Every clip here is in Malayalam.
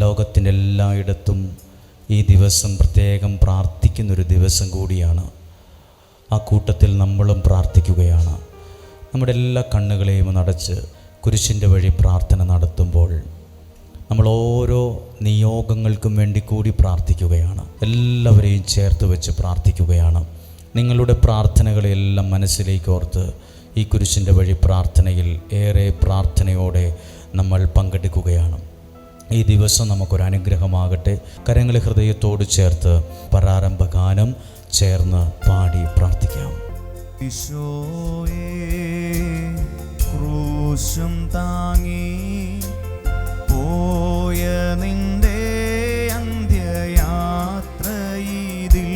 ലോകത്തിൻ്റെ എല്ലായിടത്തും ഈ ദിവസം പ്രത്യേകം പ്രാർത്ഥിക്കുന്നൊരു ദിവസം കൂടിയാണ്. ആ കൂട്ടത്തിൽ നമ്മളും പ്രാർത്ഥിക്കുകയാണ്. നമ്മുടെ എല്ലാ കണ്ണുകളെയും അടച്ച് കുരിശിൻ്റെ വഴി പ്രാർത്ഥന നടത്തുമ്പോൾ നമ്മൾ ഓരോ നിയോഗങ്ങൾക്കും വേണ്ടി കൂടി പ്രാർത്ഥിക്കുകയാണ്. എല്ലാവരെയും ചേർത്ത് വെച്ച് പ്രാർത്ഥിക്കുകയാണ്. നിങ്ങളുടെ പ്രാർത്ഥനകളെല്ലാം മനസ്സിലേക്ക് ഓർത്ത് ഈ കുരിശിൻ്റെ വഴി പ്രാർത്ഥനയിൽ ഏറെ പ്രാർത്ഥനയോടെ നമ്മൾ പങ്കെടുക്കുകയാണ്. ഈ ദിവസം നമുക്കൊരനുഗ്രഹമാകട്ടെ. കരങ്ങളെ ഹൃദയത്തോട് ചേർത്ത് പ്രാരംഭ ഗാനം ചേർന്ന് പാടി പ്രാർത്ഥിക്കാം. ഈശോയേ ക്രൂശും താങ്ങി പോയ നിന്റെ അന്ത്യയാത്രയിതിൽ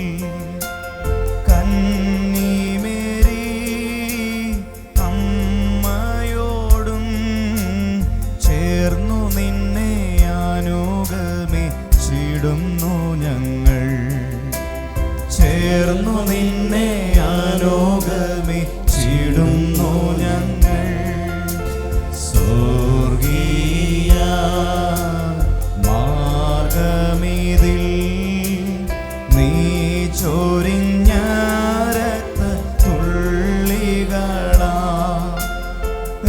കന്നി മേരി അമ്മയോടും ചേർന്നു നിന്നെ അനുഗമിച്ചിടുന്നു ഞങ്ങൾ. ചേർന്നു നിന്നെ അനുഗമിച്ചിടുന്നു ഞങ്ങൾ. സ്വർഗീയ മാർഗമിതിൽ നീ ചൊരിഞ്ഞ രക്തത്തുള്ളികളാ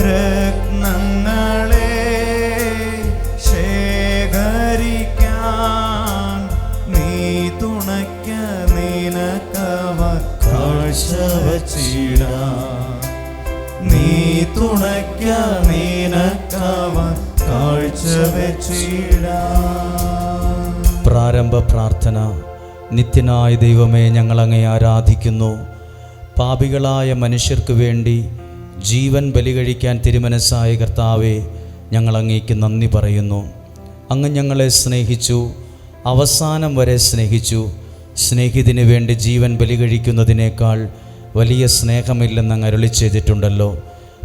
രത്നങ്ങളെ ശേഖരിക്കാൻ നീ തുണയ്ക്ക നിനക്കവ കാഴ്ചവച്ചിടാം. നീ തുണയ്ക്ക നിനക്കവ കാഴ്ചവച്ചിടാം. പ്രാരംഭ പ്രാർത്ഥന. നിത്യനായ ദൈവമേ, ഞങ്ങളങ്ങേ ആരാധിക്കുന്നു. പാപികളായ മനുഷ്യർക്ക് വേണ്ടി ജീവൻ ബലി കഴിക്കാൻ തിരുമനസ്സായ കർത്താവേ, ഞങ്ങളങ്ങേക്ക് നന്ദി പറയുന്നു. അങ്ങ് ഞങ്ങളെ സ്നേഹിച്ചു, അവസാനം വരെ സ്നേഹിച്ചു. സ്നേഹിതന് വേണ്ടി ജീവൻ ബലി കഴിക്കുന്നതിനേക്കാൾ വലിയ സ്നേഹമില്ലെന്ന് അങ്ങ് അരുളി ചെയ്തിട്ടുണ്ടല്ലോ.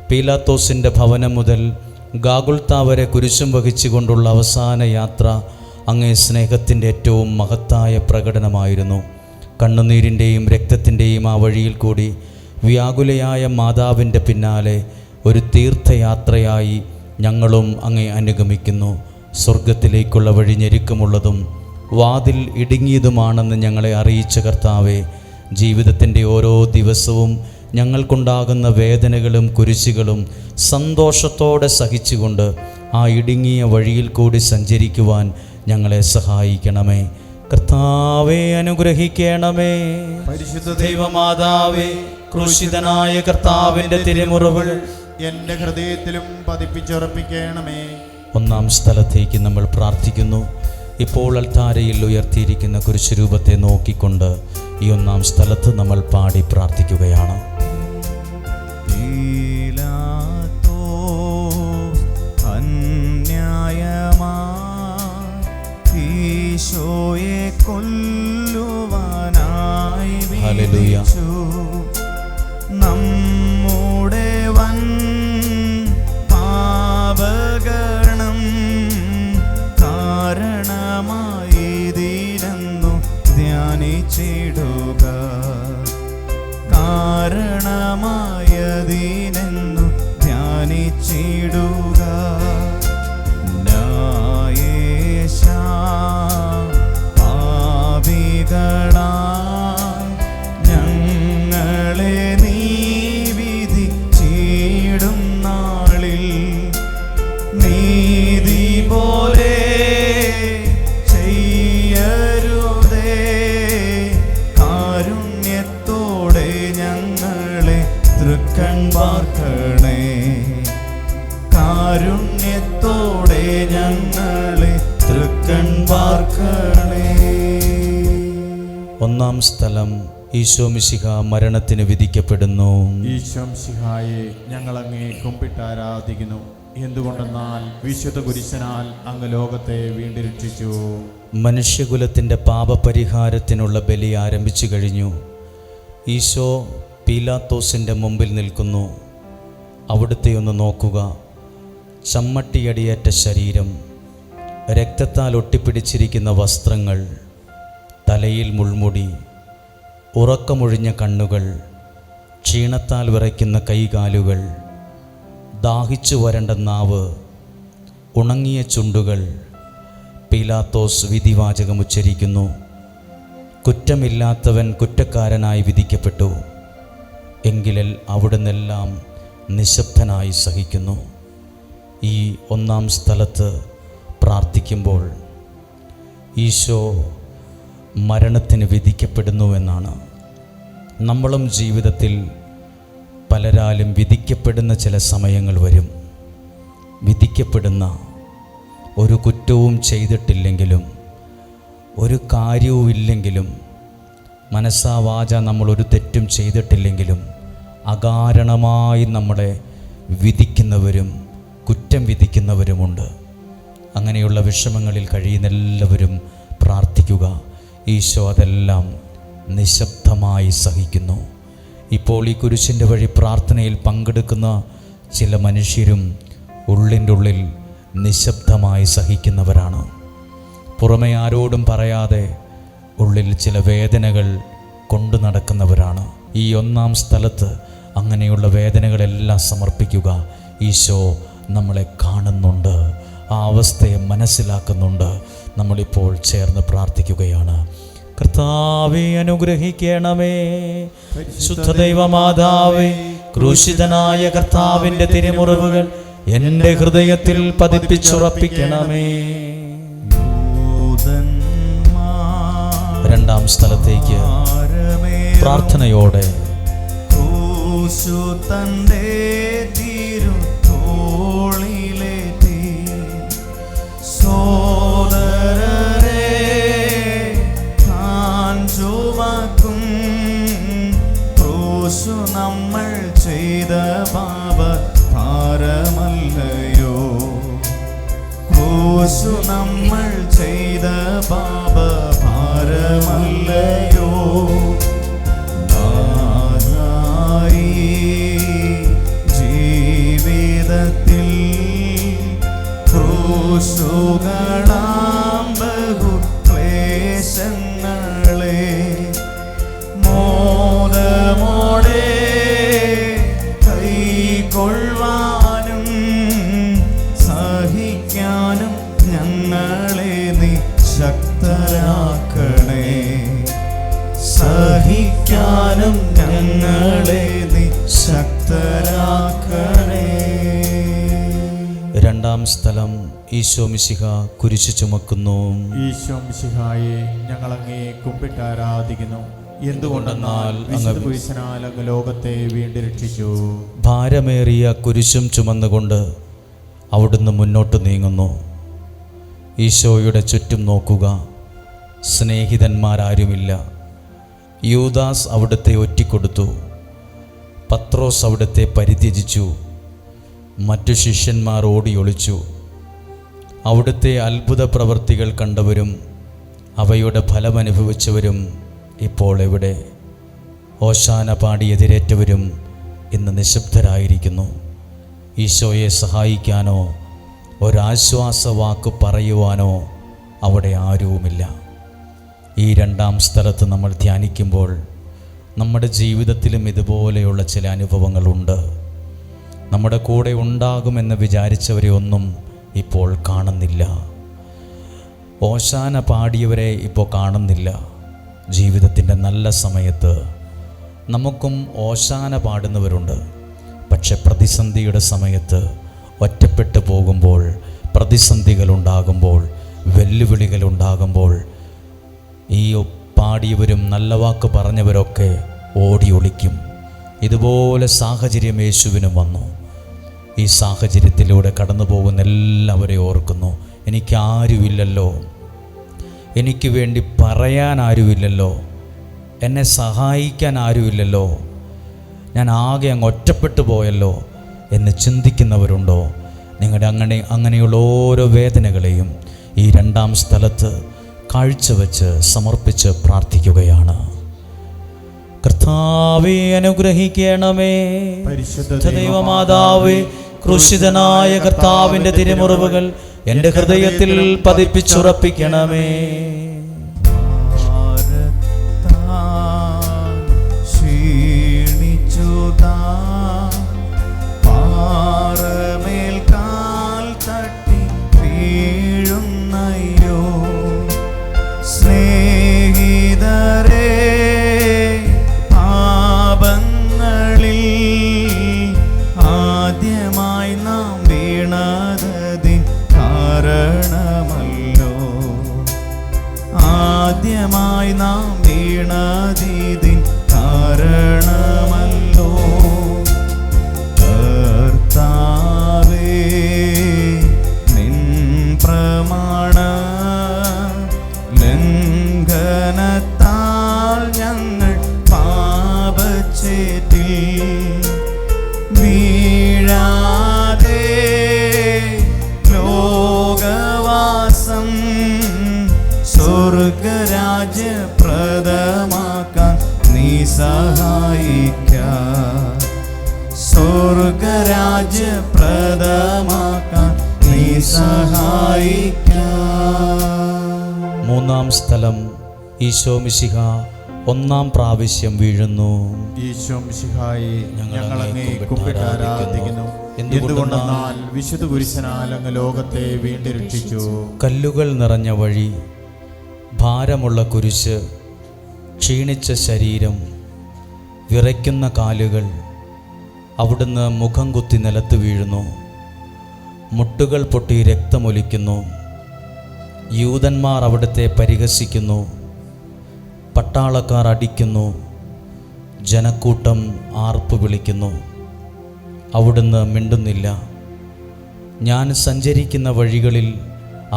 പീലാത്തോസിൻ്റെ ഭവനം മുതൽ ഗാഗുൽത്ത വരെ കുരിശും വഹിച്ചുകൊണ്ടുള്ള അവസാന യാത്ര അങ്ങേ സ്നേഹത്തിൻ്റെ ഏറ്റവും മഹത്തായ പ്രകടനമായിരുന്നു. കണ്ണുനീരിൻ്റെയും രക്തത്തിൻ്റെയും ആ വഴിയിൽ കൂടി വ്യാകുലയായ മാതാവിൻ്റെ പിന്നാലെ ഒരു തീർത്ഥയാത്രയായി ഞങ്ങളും അങ്ങേ അനുഗമിക്കുന്നു. സ്വർഗത്തിലേക്കുള്ള വഴി ഞെരുക്കമുള്ളതും വാതിൽ ഇടുങ്ങിയതുമാണെന്ന് ഞങ്ങളെ അറിയിച്ച കർത്താവേ, ജീവിതത്തിൻ്റെ ഓരോ ദിവസവും ഞങ്ങൾക്കുണ്ടാകുന്ന വേദനകളും കുരിശുകളും സന്തോഷത്തോടെ സഹിച്ചുകൊണ്ട് ആ ഇടുങ്ങിയ വഴിയിൽ കൂടി സഞ്ചരിക്കുവാൻ ഞങ്ങളെ സഹായിക്കണമേ. കർത്താവേ, അനുഗ്രഹിക്കണമേ. പരിശുദ്ധ ദൈവമാതാവേ, ക്രൂശിതനായ കർത്താവിൻ്റെ തിരുമുറിവുകൾ എൻ്റെ ഹൃദയത്തിലും പതിപ്പിച്ചുറപ്പിക്കണമേ. ഒന്നാം സ്ഥലത്തേക്ക് നമ്മൾ പ്രാർത്ഥിക്കുന്നു. ഇപ്പോൾ അൾത്താരയിൽ ഉയർത്തിയിരിക്കുന്ന കുരിശുരൂപത്തെ നോക്കിക്കൊണ്ട് ഈ ഒന്നാം സ്ഥലത്ത് നമ്മൾ പാടി പ്രാർത്ഥിക്കുകയാണ്. ഈശോയെ കൊല്ലുവാനായി ഹല്ലേലൂയ. നമ്മുടെ വൻ പാപകരണം കാരണമായി ദിനന്നു ധ്യാനിച്ചിടുക. കാരണമായതിനെന്നു ധ്യാനിച്ചിടുക. ന്യായേശ പാപികളാ ഞങ്ങളെ നീ വിധിച്ചിടും നാളിൽ നീതി പോലെ ചെയ്യരുതേ. കാരുണ്യത്തോടെ ഞങ്ങളെ തൃക്കൺ പാർക്കണേ. കാരുണ്യത്തോടെ ഞങ്ങളെ തൃക്കൺ പാർക്കണേ. ഒന്നാം സ്ഥലം. ഈശോ മിശിഹ മരണത്തിന് വിധിക്കപ്പെടുന്നു. ഈശോ മിശിഹായെ ഞങ്ങളങ്ങേ കുമ്പിട്ട് ആരാധിക്കുന്നു. എന്തുകൊണ്ടെന്നാൽ വിശുദ്ധ കുരിശനാൽ അങ്ങ് ലോകത്തെ വീണ്ടും രക്ഷിച്ചു. മനുഷ്യകുലത്തിൻ്റെ പാപപരിഹാരത്തിനുള്ള ബലി ആരംഭിച്ചു കഴിഞ്ഞു. ഈശോ പീലാത്തോസിൻ്റെ മുമ്പിൽ നിൽക്കുന്നു. അവിടുത്തെ ഒന്ന് നോക്കുക. ചമ്മട്ടിയടിയേറ്റ ശരീരം, രക്തത്താൽ ഒട്ടിപ്പിടിച്ചിരിക്കുന്ന വസ്ത്രങ്ങൾ, തലയിൽ മുൾമുടി, ഉറക്കമൊഴിഞ്ഞ കണ്ണുകൾ, ക്ഷീണത്താൽ വിറയ്ക്കുന്ന കൈകാലുകൾ, ദാഹിച്ചു വരണ്ട നാവ്, ഉണങ്ങിയ ചുണ്ടുകൾ, പീലാത്തോസ് വിധിവാചകം ഉച്ചരിക്കുന്നു. കുറ്റമില്ലാത്തവൻ കുറ്റക്കാരനായി വിധിക്കപ്പെട്ടു, എങ്കിലും അവിടുന്നെല്ലാം നിശബ്ദനായി സഹിക്കുന്നു. ഈ ഒന്നാം സ്ഥലത്ത് പ്രാർത്ഥിക്കുമ്പോൾ ഈശോ മരണത്തിന് വിധിക്കപ്പെടുന്നുവെന്നാണ്. നമ്മളും ജീവിതത്തിൽ പലരാലും വിധിക്കപ്പെടുന്ന ചില സമയങ്ങൾ വരും. വിധിക്കപ്പെടുന്ന, ഒരു കുറ്റവും ചെയ്തിട്ടില്ലെങ്കിലും ഒരു കാര്യവും ഇല്ലെങ്കിലും മനസ്സാ വാച നമ്മൾ ഒരു തെറ്റും ചെയ്തിട്ടില്ലെങ്കിലും അകാരണമായി നമ്മളെ വിധിക്കുന്നവരും കുറ്റം വിധിക്കുന്നവരുമുണ്ട്. അങ്ങനെയുള്ള വിഷമങ്ങളിൽ കഴിയുന്ന എല്ലാവരും പ്രാർത്ഥിക്കുക. ഈശോ അതെല്ലാം നിശബ്ദമായി സഹിക്കുന്നു. ഇപ്പോൾ ഈ കുരിശിൻ്റെ വഴി പ്രാർത്ഥനയിൽ പങ്കെടുക്കുന്ന ചില മനുഷ്യരും ഉള്ളിൻ്റെ ഉള്ളിൽ നിശബ്ദമായി സഹിക്കുന്നവരാണ്. പുറമെ ആരോടും പറയാതെ ഉള്ളിൽ ചില വേദനകൾ കൊണ്ടു നടക്കുന്നവരാണ്. ഈ ഒന്നാം സ്ഥലത്ത് അങ്ങനെയുള്ള വേദനകളെല്ലാം സമർപ്പിക്കുക. ഈശോ നമ്മളെ കാണുന്നുണ്ട്, ആ അവസ്ഥയെ മനസ്സിലാക്കുന്നുണ്ട്. നമ്മളിപ്പോൾ ചേർന്ന് പ്രാർത്ഥിക്കുകയാണ്. കർത്താവേ, അനുഗ്രഹിക്കണമേ. ശുദ്ധദൈവമാതാവേ, ക്രൂശിതനായ കർത്താവിൻ്റെ തിരുമുറിവുകൾ എൻ്റെ ഹൃദയത്തിൽ പതിപ്പിച്ചുറപ്പിക്കണമേ. രണ്ടാം സ്ഥലത്തേക്ക് പ്രാർത്ഥനയോടെ നമ്മൾ ചെയ്ത പാപ ഭാരമല്ലയോ, ക്രൂശു നമ്മൾ ചെയ്ത പാപ ഭാരമല്ലയോ. നാഥായി ജീവിതത്തിൽ ക്രൂശുകളാം ബഹു ക്ലേശങ്ങളെ മോദമോടെ കൈക്കൊള്ളുവാനും സഹിക്കാനും ഞങ്ങളെ നീ ശക്തരാക്കണേ. സഹിക്കാനും ഞങ്ങളെ നീ ശക്തരാക്കണേ. രണ്ടാം സ്ഥലം ഈശോ മിശിഹ കുരിശു ചുമക്കുന്നു. ഈശോ മിശിഹായെ, ഞങ്ങൾ അങ്ങേ കുമ്പിട്ട് ആരാധിക്കുന്നു. എന്തുകൊണ്ടെന്നാൽ വിശുദ്ധ കുരിശിനാൽ അങ്ങ് ലോകത്തെ വീണ്ടും രക്ഷിച്ചു. ഭാരമേറിയ കുരിശും ചുമന്നുകൊണ്ട് അവിടുന്ന് മുന്നോട്ട് നീങ്ങുന്നു. ഈശോയുടെ ചുറ്റും നോക്കുക. സ്നേഹിതന്മാരാരുമില്ല. യൂദാസ് അവിടുത്തെ ഒറ്റിക്കൊടുത്തു. പത്രോസ് അവിടുത്തെ പരിത്യജിച്ചു. മറ്റു ശിഷ്യന്മാർ ഓടിയൊളിച്ചു. അവിടുത്തെ അത്ഭുത പ്രവൃത്തികൾ കണ്ടവരും അവയുടെ ഫലമനുഭവിച്ചവരും ഇപ്പോൾ എവിടെ? ഓശാന പാടി എതിരേറ്റവരും ഇന്ന് നിശബ്ദരായിരിക്കുന്നു. ഈശോയെ സഹായിക്കാനോ ഒരാശ്വാസ വാക്ക് പറയുവാനോ അവിടെ ആരുമില്ല. ഈ രണ്ടാം സ്ഥലത്ത് നമ്മൾ ധ്യാനിക്കുമ്പോൾ നമ്മുടെ ജീവിതത്തിലും ഇതുപോലെയുള്ള ചില അനുഭവങ്ങളുണ്ട്. നമ്മുടെ കൂടെ ഉണ്ടാകുമെന്ന് വിചാരിച്ചവരെ ഒന്നും ഇപ്പോൾ കാണുന്നില്ല. ഓശാന പാടിയവരെ ഇപ്പോൾ കാണുന്നില്ല. ജീവിതത്തിൻ്റെ നല്ല സമയത്ത് നമുക്കും ഓശാന പാടുന്നവരുണ്ട്. പക്ഷെ പ്രതിസന്ധിയുടെ സമയത്ത് ഒറ്റപ്പെട്ടു പോകുമ്പോൾ, പ്രതിസന്ധികളുണ്ടാകുമ്പോൾ, വെല്ലുവിളികളുണ്ടാകുമ്പോൾ ഈ പാടിയവരും നല്ല വാക്ക് പറഞ്ഞവരൊക്കെ ഓടി ഒളിക്കും. ഇതുപോലെ സാഹചര്യം യേശുവിനും വന്നു. ഈ സാഹചര്യത്തിലൂടെ കടന്നു പോകുന്ന എല്ലാവരെയും ഓർക്കുന്നു. എനിക്കാരുമില്ലല്ലോ, എനിക്ക് വേണ്ടി പറയാൻ ആരുമില്ലല്ലോ, എന്നെ സഹായിക്കാൻ ആരുമില്ലല്ലോ, ഞാൻ ആകെ അങ്ങ് ഒറ്റപ്പെട്ടു പോയല്ലോ എന്ന് ചിന്തിക്കുന്നവരുണ്ടോ? നിങ്ങളുടെ അങ്ങനെയുള്ള ഓരോ വേദനകളെയും ഈ രണ്ടാം സ്ഥലത്ത് കാഴ്ചവെച്ച് സമർപ്പിച്ച് പ്രാർത്ഥിക്കുകയാണ്. കർത്താവേ, അനുഗ്രഹിക്കണമേ. പരിശുദ്ധ ദൈവമാതാവേ, ക്രൂശിതനായ കർത്താവിൻ്റെ തിരുമുറിവുകൾ എൻ്റെ ഹൃദയത്തിൽ പതിപ്പിച്ചുറപ്പിക്കണമേ. പാറമേൽ കാൽ തട്ടി വീഴുന്നയോ ആദ്യമായി നാം വീണതിൻ കാരണമല്ലോ കർത്താവേ, നിൻ പ്രമാണ ലംഘനത്താൽ ഞങ്ങൾ പാപച്ചേറ്റിൽ വീഴാതെ ലോകവാസം സ്വർഗരാജ്യപ്രദമാക്കാൻ നീ സഹായിക്ക, സ്വർഗരാജ്യപ്രദമാക്കാൻ നീ സഹായിക്ക. മൂന്നാം സ്ഥലം ഈശോ മിശിഹ ഒന്നാം പ്രാവശ്യം വീഴുന്നു. ഈശോ മിശിഹായെ ഞങ്ങൾ അങ്ങേ കുമ്പിട്ട് കുമ്പിട്ട് ആരാധിക്കുന്നു. എന്തുകൊണ്ടെന്നാൽ എന്തുകൊണ്ടെന്നാൽ വിശുദ്ധ കുരിശനാൽ അങ്ങ് ലോകത്തെ വീണ്ടും രക്ഷിച്ചു. കല്ലുകൾ നിറഞ്ഞ വഴി, ഭാരമുള്ള കുരിശ്, ക്ഷീണിച്ച ശരീരം, വിറയ്ക്കുന്ന കാലുകൾ, അവിടുന്ന് മുഖം കുത്തി നിലത്ത് വീഴുന്നു. മുട്ടുകൾ പൊട്ടി രക്തമൊലിക്കുന്നു. യൂതന്മാർ അവിടുത്തെ പരിഹസിക്കുന്നു. പട്ടാളക്കാർ അടിക്കുന്നു. ജനക്കൂട്ടം ആർപ്പ് വിളിക്കുന്നു. അവിടുന്ന് മിണ്ടുന്നില്ല. ഞാൻ സഞ്ചരിക്കുന്ന വഴികളിൽ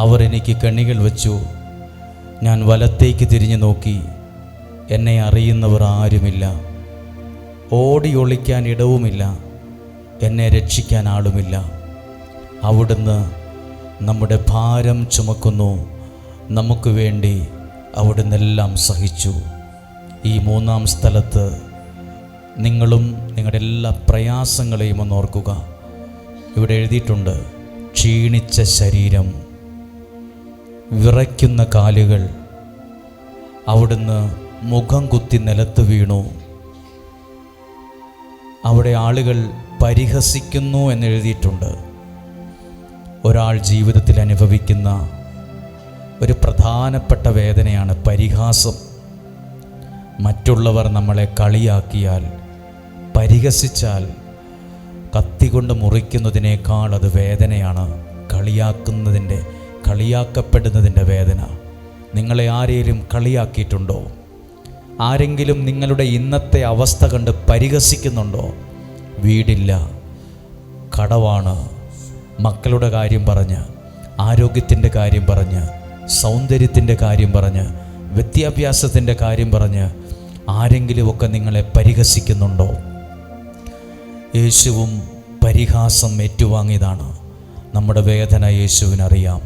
അവർ എനിക്ക് കെണികൾ വച്ചു. ഞാൻ വലത്തേക്ക് തിരിഞ്ഞു നോക്കി, എന്നെ അറിയുന്നവർ ആരുമില്ല. ഓടി ഒളിക്കാൻ ഇടവുമില്ല, എന്നെ രക്ഷിക്കാൻ ആളുമില്ല. അവിടുന്ന് നമ്മുടെ ഭാരം ചുമക്കുന്നു. നമുക്ക് വേണ്ടി അവിടുന്ന് എല്ലാം സഹിച്ചു. ഈ മൂന്നാം സ്ഥലത്ത് നിങ്ങളും നിങ്ങളുടെ എല്ലാ പ്രയാസങ്ങളെയും ഒന്ന് ഓർക്കുക. ഇവിടെ എഴുതിയിട്ടുണ്ട്, ക്ഷീണിച്ച ശരീരം, വിറയ്ക്കുന്ന കാലുകൾ, അവിടുന്ന് മുഖം കുത്തി നിലത്ത് വീണു. അവിടെ ആളുകൾ പരിഹസിക്കുന്നു എന്നെഴുതിയിട്ടുണ്ട്. ഒരാൾ ജീവിതത്തിൽ അനുഭവിക്കുന്ന ഒരു പ്രധാനപ്പെട്ട വേദനയാണ് പരിഹാസം. മറ്റുള്ളവർ നമ്മളെ കളിയാക്കിയാൽ, പരിഹസിച്ചാൽ, കത്തികൊണ്ട് മുറിക്കുന്നതിനേക്കാൾ അത് വേദനയാണ്. കളിയാക്കപ്പെടുന്നതിൻ്റെ വേദന. നിങ്ങളെ ആരെങ്കിലും കളിയാക്കിയിട്ടുണ്ടോ? ആരെങ്കിലും നിങ്ങളുടെ ഇന്നത്തെ അവസ്ഥ കണ്ട് പരിഹസിക്കുന്നുണ്ടോ? വീടില്ല, കടവാണ്, മക്കളുടെ കാര്യം പറഞ്ഞ്, ആരോഗ്യത്തിൻ്റെ കാര്യം പറഞ്ഞ്, സൗന്ദര്യത്തിൻ്റെ കാര്യം പറഞ്ഞ്, വിദ്യാഭ്യാസത്തിൻ്റെ കാര്യം പറഞ്ഞ് ആരെങ്കിലുമൊക്കെ നിങ്ങളെ പരിഹസിക്കുന്നുണ്ടോ? യേശുവും പരിഹാസം ഏറ്റുവാങ്ങിയതാണ്. നമ്മുടെ വേദന യേശുവിനറിയാം.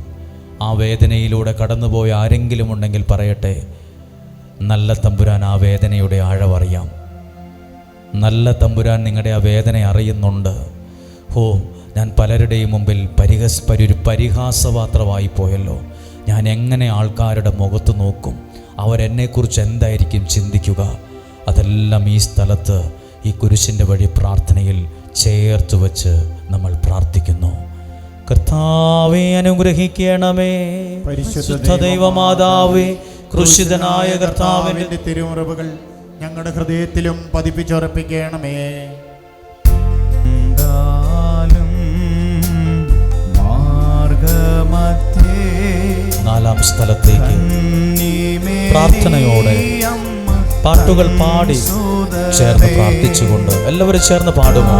ആ വേദനയിലൂടെ കടന്നുപോയ ആരെങ്കിലും ഉണ്ടെങ്കിൽ പറയട്ടെ, നല്ല തമ്പുരാൻ ആ വേദനയുടെ ആഴമറിയാം. നല്ല തമ്പുരാൻ നിങ്ങളുടെ ആ വേദന അറിയുന്നുണ്ട്. ഞാൻ പലരുടെയും മുമ്പിൽ ഒരു പരിഹാസപാത്രമായി പോയല്ലോ. ഞാൻ എങ്ങനെ ആൾക്കാരുടെ മുഖത്ത് നോക്കും? അവരെന്നെക്കുറിച്ച് എന്തായിരിക്കും ചിന്തിക്കുക? അതെല്ലാം ഈ സ്ഥലത്ത് ഈ കുരിശിൻ്റെ വഴി പ്രാർത്ഥനയിൽ ചേർത്ത് വച്ച് നമ്മൾ പ്രാർത്ഥിക്കുന്നു. കർത്താവേ, അനുഗ്രഹിക്കണമേ. പരിശുദ്ധ ദൈവമാതാവേ, ക്രൂശിതനായ കർത്താവിന്റെ തിരുമുറിവുകൾ ഞങ്ങളുടെ ഹൃദയത്തിലും പതിപ്പിച്ചുറപ്പിക്കണമേ. നാലാം സ്ഥലത്തേക്ക് പ്രാർത്ഥനയോടെ പാട്ടുകൾ പാടി ചേർന്ന് പ്രാർത്ഥിച്ചുകൊണ്ട് എല്ലാവരും ചേർന്ന് പാടുമോ?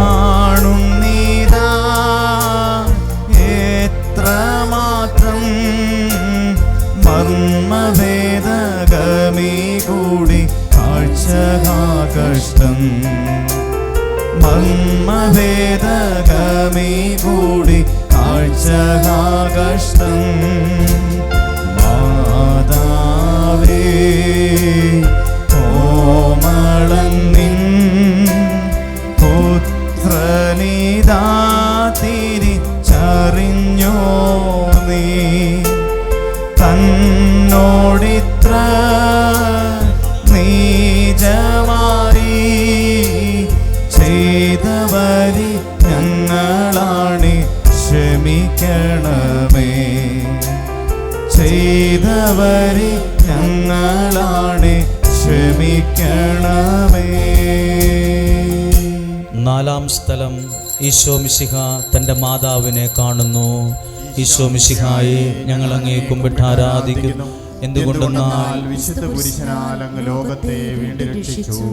എത്രമാത്രം മർമ്മഭേദഗമേ കൂടി കാഴ്ചകഷ്ടം, മർമ്മഭേദഗമേ കൂടി കാഴ്ചകഷ്ടം. മാതാവേ, ഓമളന്നിൻ പുത്രനിതാ തിരിച്ചറിഞ്ഞോ നീ, തന്നോടിത്ര നീചമായി ചെയ്തവരി ഞങ്ങളാണ്, ക്ഷമിക്കണമേ. ചെയ്തവരി ഞങ്ങളാണ്, ക്ഷമിക്കണമേ. നാലാം സ്ഥലം ഈശോ മിശിഹ തൻ്റെ മാതാവിനെ കാണുന്നു. ഈശോ മിശിഹായെ, ഞങ്ങൾ അങ്ങേ കുമ്പിട്ട് ആരാധിക്കുന്നു. എന്തുകൊണ്ടെന്നാൽ വിശുദ്ധ കുരിശനാൽ അങ്ങ് ലോകത്തെ വീണ്ടും രക്ഷിച്ചു.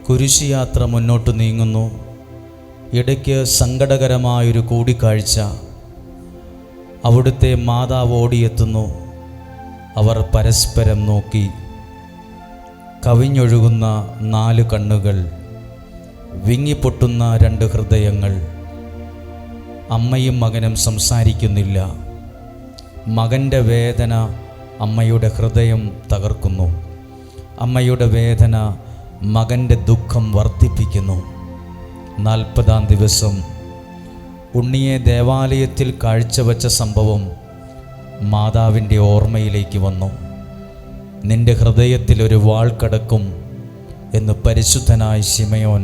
കുരിശുയാത്ര മുന്നോട്ട് നീങ്ങുന്നു. ഇടയ്ക്ക് സങ്കടകരമായൊരു കൂടിക്കാഴ്ച. അവിടുത്തെ മാതാവ് ഓടിയെത്തുന്നു. അവർ പരസ്പരം നോക്കി. കവിഞ്ഞൊഴുകുന്ന 4 കണ്ണുകൾ, വിങ്ങിപ്പൊട്ടുന്ന 2 ഹൃദയങ്ങൾ. അമ്മയും മകനും സംസാരിക്കുന്നില്ല. മകൻ്റെ വേദന അമ്മയുടെ ഹൃദയം തകർക്കുന്നു. അമ്മയുടെ വേദന മകൻ്റെ ദുഃഖം വർദ്ധിപ്പിക്കുന്നു. 40-ാം ദിവസം ഉണ്ണിയെ ദേവാലയത്തിൽ കാഴ്ചവെച്ച സംഭവം മാതാവിൻ്റെ ഓർമ്മയിലേക്ക് വന്നു. നിന്റെ ഹൃദയത്തിൽ ഒരു വാൾ കടക്കും എന്ന് പരിശുദ്ധനായ ശിമയോൻ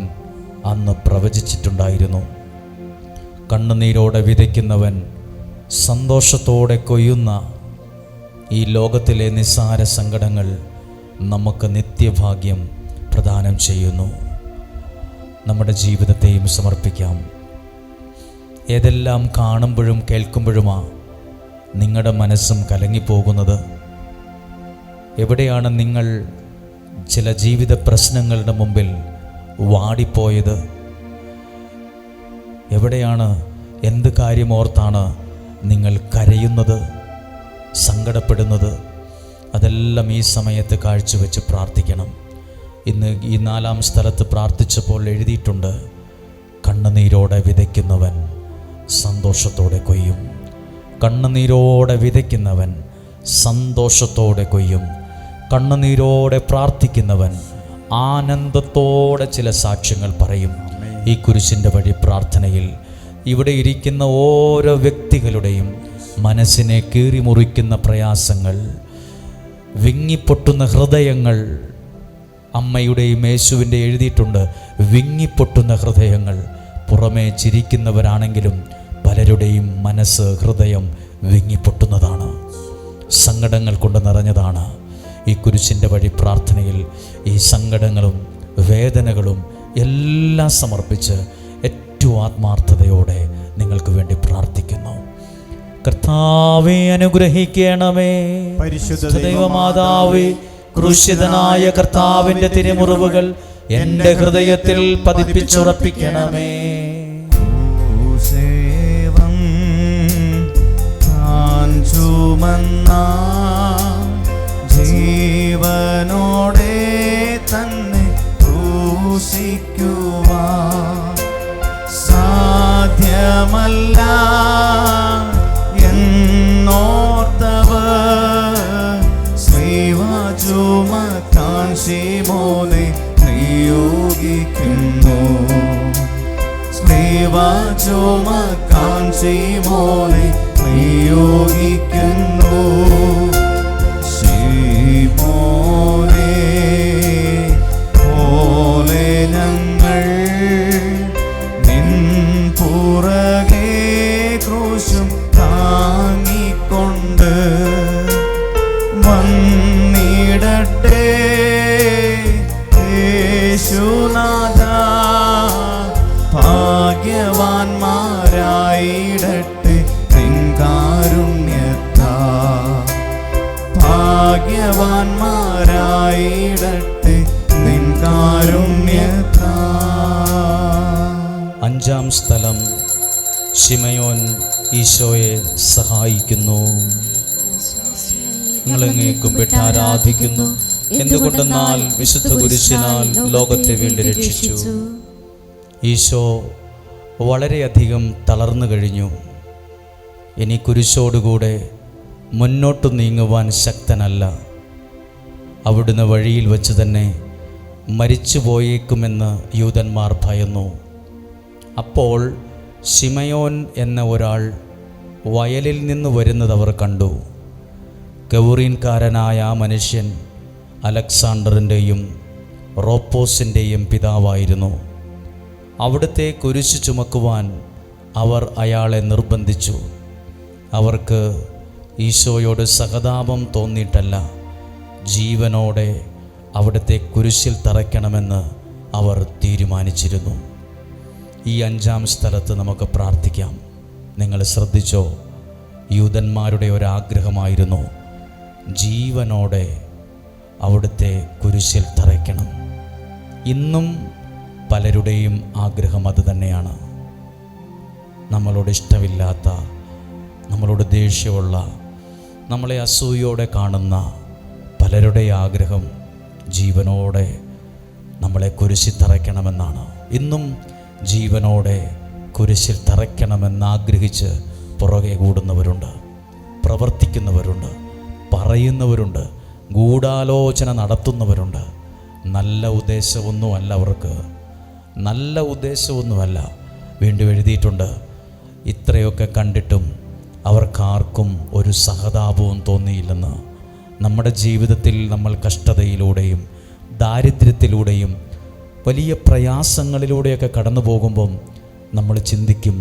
അന്ന് പ്രവചിച്ചിട്ടുണ്ടായിരുന്നു. കണ്ണുനീരോടെ വിതയ്ക്കുന്നവൻ സന്തോഷത്തോടെ കൊയ്യുന്ന ഈ ലോകത്തിലെ നിസ്സാര സങ്കടങ്ങൾ നമുക്ക് നിത്യഭാഗ്യം പ്രദാനം ചെയ്യുന്നു. നമ്മുടെ ജീവിതത്തെയും സമർപ്പിക്കാം. ഏതെല്ലാം കാണുമ്പോഴും കേൾക്കുമ്പോഴുമാണ് നിങ്ങളുടെ മനസ്സും കലങ്ങിപ്പോകുന്നത്? എവിടെയാണ് നിങ്ങൾ ചില ജീവിത പ്രശ്നങ്ങളുടെ മുമ്പിൽ വാടിപ്പോയത്? എവിടെയാണ്, എന്ത് കാര്യമോർത്താണ് നിങ്ങൾ കരയുന്നത്, സങ്കടപ്പെടുന്നത്? അതെല്ലാം ഈ സമയത്ത് കാഴ്ചവെച്ച് പ്രാർത്ഥിക്കണം. ഇന്ന് ഈ 4-ാം സ്ഥലത്ത് പ്രാർത്ഥിച്ചപ്പോൾ എഴുതിയിട്ടുണ്ട്, കണ്ണുനീരോടെ വിതയ്ക്കുന്നവൻ സന്തോഷത്തോടെ കൊയ്യും. കണ്ണുനീരോടെ വിതയ്ക്കുന്നവൻ സന്തോഷത്തോടെ കൊയ്യും. കണ്ണുനീരോടെ പ്രാർത്ഥിക്കുന്നവൻ ആനന്ദത്തോടെ ചില സാക്ഷ്യങ്ങൾ പറയും. ഈ കുരിശിൻ്റെ വഴി പ്രാർത്ഥനയിൽ ഇവിടെ ഇരിക്കുന്ന ഓരോ വ്യക്തികളുടെയും മനസ്സിനെ കീറിമുറിക്കുന്ന പ്രയാസങ്ങൾ, വിങ്ങിപ്പൊട്ടുന്ന ഹൃദയങ്ങൾ, അമ്മയുടെയും യേശുവിൻ്റെ എഴുതിയിട്ടുണ്ട്, വിങ്ങിപ്പൊട്ടുന്ന ഹൃദയങ്ങൾ. പുറമേ ചിരിക്കുന്നവരാണെങ്കിലും പലരുടെയും മനസ്സ്, ഹൃദയം വിങ്ങിപ്പൊട്ടുന്നതാണ്, സങ്കടങ്ങൾ കൊണ്ട് നിറഞ്ഞതാണ്. ഈ കുരിശിൻ്റെ വഴി പ്രാർത്ഥനയിൽ ഈ സങ്കടങ്ങളും വേദനകളും എല്ലാം സമർപ്പിച്ച് ഏറ്റവും ആത്മാർത്ഥതയോടെ നിങ്ങൾക്ക് വേണ്ടി പ്രാർത്ഥിക്കുന്നു. കർത്താവേ, അനുഗ്രഹിക്കണമേ. പരിശുദ്ധ ദൈവമാതാവേ, ക്രൂശിതനായ കർത്താവിൻ്റെ തിരുമുറിവുകൾ എൻ്റെ ഹൃദയത്തിൽ പതിപ്പിച്ചുറപ്പിക്കണമേ. സേവം താൻ ചുമന്ന ജീവനോടെ തന്നെ ക്രൂശിക്കുവാൻ സാധ്യമല്ല എന്നോർത്തവർ സ്ലീവ ചുമക്കാൻ ശിമോനെ നിയോഗിക്കുന്നു. സ്ലീവ ചുമക്കാൻ ശിമോനെ നിയോഗിക്കുന്നു. ശിമോനെ പോലെ ഞങ്ങൾ നിൻ പുറകെ ക്രൂശും താങ്ങിക്കൊണ്ട് വന്നിടട്ടെ യേശുനാഥ. ഭാഗ്യവാന്മാരായിടട്ടെ നിൻ കാരുണ്യത്താ. ഭാഗ്യവാന്മാരായിടട്ടെ നിൻ കാരുണ്യത്താ. 5-ാം സ്ഥലം, ശിമയോൻ ഈശോയെ സഹായിക്കുന്നു. ഞങ്ങളങ്ങേ കുമ്പിട്ട് ആരാധിക്കുന്നു. എന്തുകൊണ്ടെന്നാൽ വിശുദ്ധ കുരിശിനാൽ ലോകത്തെ വീണ്ടും രക്ഷിച്ചു. ഈശോ വളരെയധികം തളർന്നു കഴിഞ്ഞു. ഇനി കുരിശോടുകൂടെ മുന്നോട്ട് നീങ്ങുവാൻ ശക്തനല്ല. അവിടുന്ന് വഴിയിൽ വച്ച് തന്നെ മരിച്ചു പോയേക്കുമെന്ന് യൂതന്മാർ ഭയന്നു. അപ്പോൾ ശിമയോൻ എന്ന ഒരാൾ വയലിൽ നിന്ന് വരുന്നത് അവർ കണ്ടു. ഗൗറീൻകാരനായ ആ മനുഷ്യൻ അലക്സാണ്ടറിൻ്റെയും റോപ്പോസിൻ്റെയും പിതാവായിരുന്നു. അവിടുത്തെ കുരിശ് ചുമക്കുവാൻ അവർ അയാളെ നിർബന്ധിച്ചു. അവർക്ക് ഈശോയോട് സഹതാപം തോന്നിയിട്ടല്ല, ജീവനോടെ അവിടുത്തെ കുരിശിൽ തറയ്ക്കണമെന്ന് അവർ തീരുമാനിച്ചിരുന്നു. ഈ 5-ാം സ്ഥലത്ത് നമുക്ക് പ്രാർത്ഥിക്കാം. നിങ്ങൾ ശ്രദ്ധിച്ചോ? യൂതന്മാരുടെ ഒരാഗ്രഹമായിരുന്നു ജീവനോടെ അവിടുത്തെ കുരിശിൽ തറയ്ക്കണം. ഇന്നും പലരുടെയും ആഗ്രഹം അത് തന്നെയാണ്. നമ്മളോട് ഇഷ്ടമില്ലാത്ത, നമ്മളോട് ദേഷ്യമുള്ള, നമ്മളെ അസൂയോടെ കാണുന്ന പലരുടെ ആഗ്രഹം ജീവനോടെ നമ്മളെ കുരിശിൽ തറയ്ക്കണമെന്നാണ്. ഇന്നും ജീവനോടെ കുരിശിൽ തറയ്ക്കണമെന്നാഗ്രഹിച്ച് പുറകെ കൂടുന്നവരുണ്ട്, പ്രവർത്തിക്കുന്നവരുണ്ട്, പറയുന്നവരുണ്ട്, ഗൂഢാലോചന നടത്തുന്നവരുണ്ട്. നല്ല ഉദ്ദേശമൊന്നുമല്ല അവർക്ക്, നല്ല ഉദ്ദേശമൊന്നുമല്ല. വീണ്ടും എഴുതിയിട്ടുണ്ട്, ഇത്രയൊക്കെ കണ്ടിട്ടും അവർക്കാർക്കും ഒരു സഹതാപവും തോന്നിയില്ലെന്ന്. നമ്മുടെ ജീവിതത്തിൽ നമ്മൾ കഷ്ടതയിലൂടെയും ദാരിദ്ര്യത്തിലൂടെയും വലിയ പ്രയാസങ്ങളിലൂടെയൊക്കെ കടന്നു പോകുമ്പം നമ്മൾ ചിന്തിക്കും,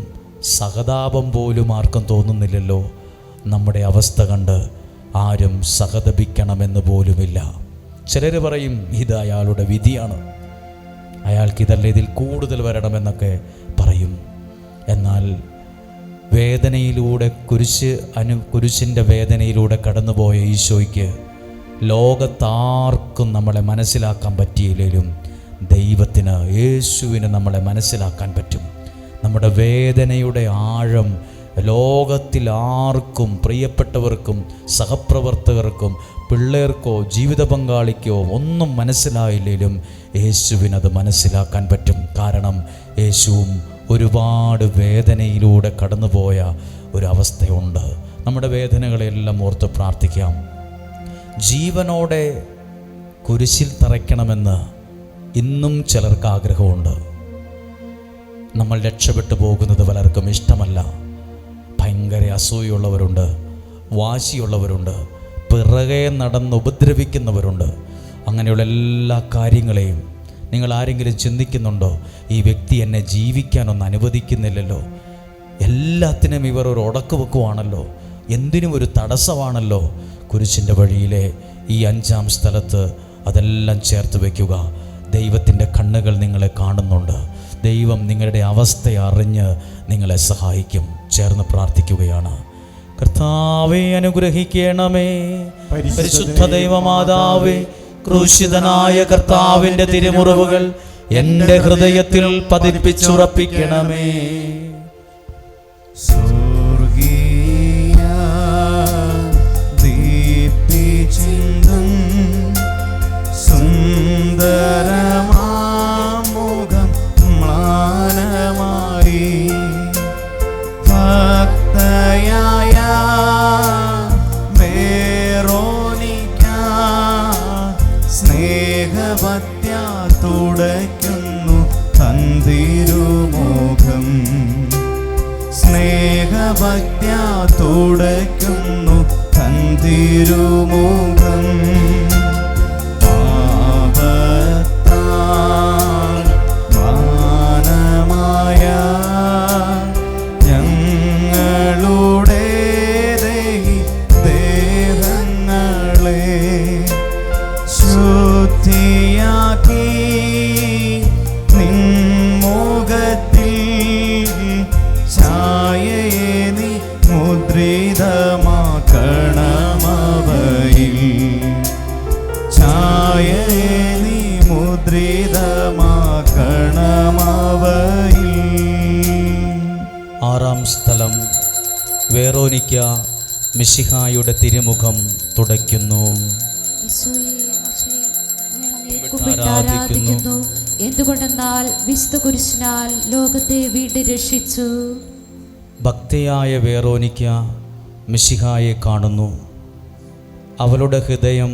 സഹതാപം പോലും ആർക്കും തോന്നുന്നില്ലല്ലോ, നമ്മുടെ അവസ്ഥ കണ്ട് ആരും സഹതപിക്കണമെന്ന് പോലുമില്ല. ചിലർ പറയും, ഇത് അയാളുടെ വിധിയാണ്, അയാൾക്കിതല്ല, ഇതിൽ കൂടുതൽ വരണമെന്നൊക്കെ പറയും. എന്നാൽ വേദനയിലൂടെ കുരിശിൻ്റെ വേദനയിലൂടെ കടന്നുപോയ ഈശോയ്ക്ക് ലോകത്താർക്കും നമ്മളെ മനസ്സിലാക്കാൻ പറ്റിയില്ലെങ്കിലും ദൈവത്തിന്, യേശുവിന് നമ്മളെ മനസ്സിലാക്കാൻ പറ്റും. നമ്മുടെ വേദനയുടെ ആഴം ലോകത്തിൽ ആർക്കും, പ്രിയപ്പെട്ടവർക്കും സഹപ്രവർത്തകർക്കും പിള്ളേർക്കോ ജീവിത പങ്കാളിക്കോ ഒന്നും മനസ്സിലായില്ലെങ്കിലും യേശുവിനത് മനസ്സിലാക്കാൻ പറ്റും. കാരണം യേശുവും ഒരുപാട് വേദനയിലൂടെ കടന്നുപോയ ഒരവസ്ഥയുണ്ട്. നമ്മുടെ വേദനകളെല്ലാം ഓർത്ത് പ്രാർത്ഥിക്കാം. ജീവനോടെ കുരിശിൽ തറയ്ക്കണമെന്ന് ഇന്നും ചിലർക്ക് ആഗ്രഹമുണ്ട്. നമ്മൾ രക്ഷപ്പെട്ടു പോകുന്നത് പലർക്കും ഇഷ്ടമല്ല. ഭയങ്കര അസൂയുള്ളവരുണ്ട്, വാശിയുള്ളവരുണ്ട്, പിറകെ നടന്ന് ഉപദ്രവിക്കുന്നവരുണ്ട്. അങ്ങനെയുള്ള എല്ലാ കാര്യങ്ങളെയും നിങ്ങൾ ആരെങ്കിലും ചിന്തിക്കുന്നുണ്ടോ? ഈ വ്യക്തി എന്നെ ജീവിക്കാനൊന്നും അനുവദിക്കുന്നില്ലല്ലോ, എല്ലാത്തിനും ഇവർ ഒരു ഉടക്ക് വെക്കുവാണല്ലോ, എന്തിനും ഒരു തടസ്സമാണല്ലോ. കുരിശിൻ്റെ വഴിയിലെ ഈ 5-ാം സ്ഥലത്ത് അതെല്ലാം ചേർത്ത് വയ്ക്കുക. ദൈവത്തിൻ്റെ കണ്ണുകൾ നിങ്ങളെ കാണുന്നുണ്ട്. ദൈവം നിങ്ങളുടെ അവസ്ഥ അറിഞ്ഞ് നിങ്ങളെ സഹായിക്കും. ചേർന്ന് പ്രാർത്ഥിക്കുകയാണ്. കർത്താവേ, അനുഗ്രഹിക്കണമേ. പരിശുദ്ധ ദൈവമാതാവേ, ക്രൂശിതനായ കർത്താവിൻ്റെ തിരുമുറിവുകൾ എൻ്റെ ഹൃദയത്തിൽ പതിപ്പിച്ചുറപ്പിക്കണമേ. സ്വർഗീയ ദീപ്തിചിന്തം സുന്ദരമാമുഖം മ്ലാനമായി ഭക്തയായ വേറോനിക്ക സ്നേഹഭക്ത്യാ തുടയ്ക്കുന്നു തന്തിരുമുഖം. സ്നേഹഭക്ത്യാ തുടയ്ക്കുന്നു തന്തിരുമുഖം. പാപത്താൽ മാനമായ ഞങ്ങളുടെ ദേഹങ്ങളെ ശുദ്ധിയാക്കി നിൻമുഖത്തിൽ ഛായയെ നീ മുദ്രിതമാക്കണമവയിൽ. ഛായയെ നീ മുദ്രിതമാക്കണമവയിൽ. 6-ാം സ്ഥലം, വേറോനിക്ക മിശിഹായുടെ തിരുമുഖം തുടയ്ക്കുന്നു. ആരാധിക്കുന്നു. എന്തുകൊണ്ടെന്നാൽ വിശുദ്ധ കുരിശിനാൽ ലോകത്തെ വീണ്ടും രക്ഷിച്ചു. ഭക്തിയായ വേറോനിക്ക മിശിഹായെ കാണുന്നു. അവളുടെ ഹൃദയം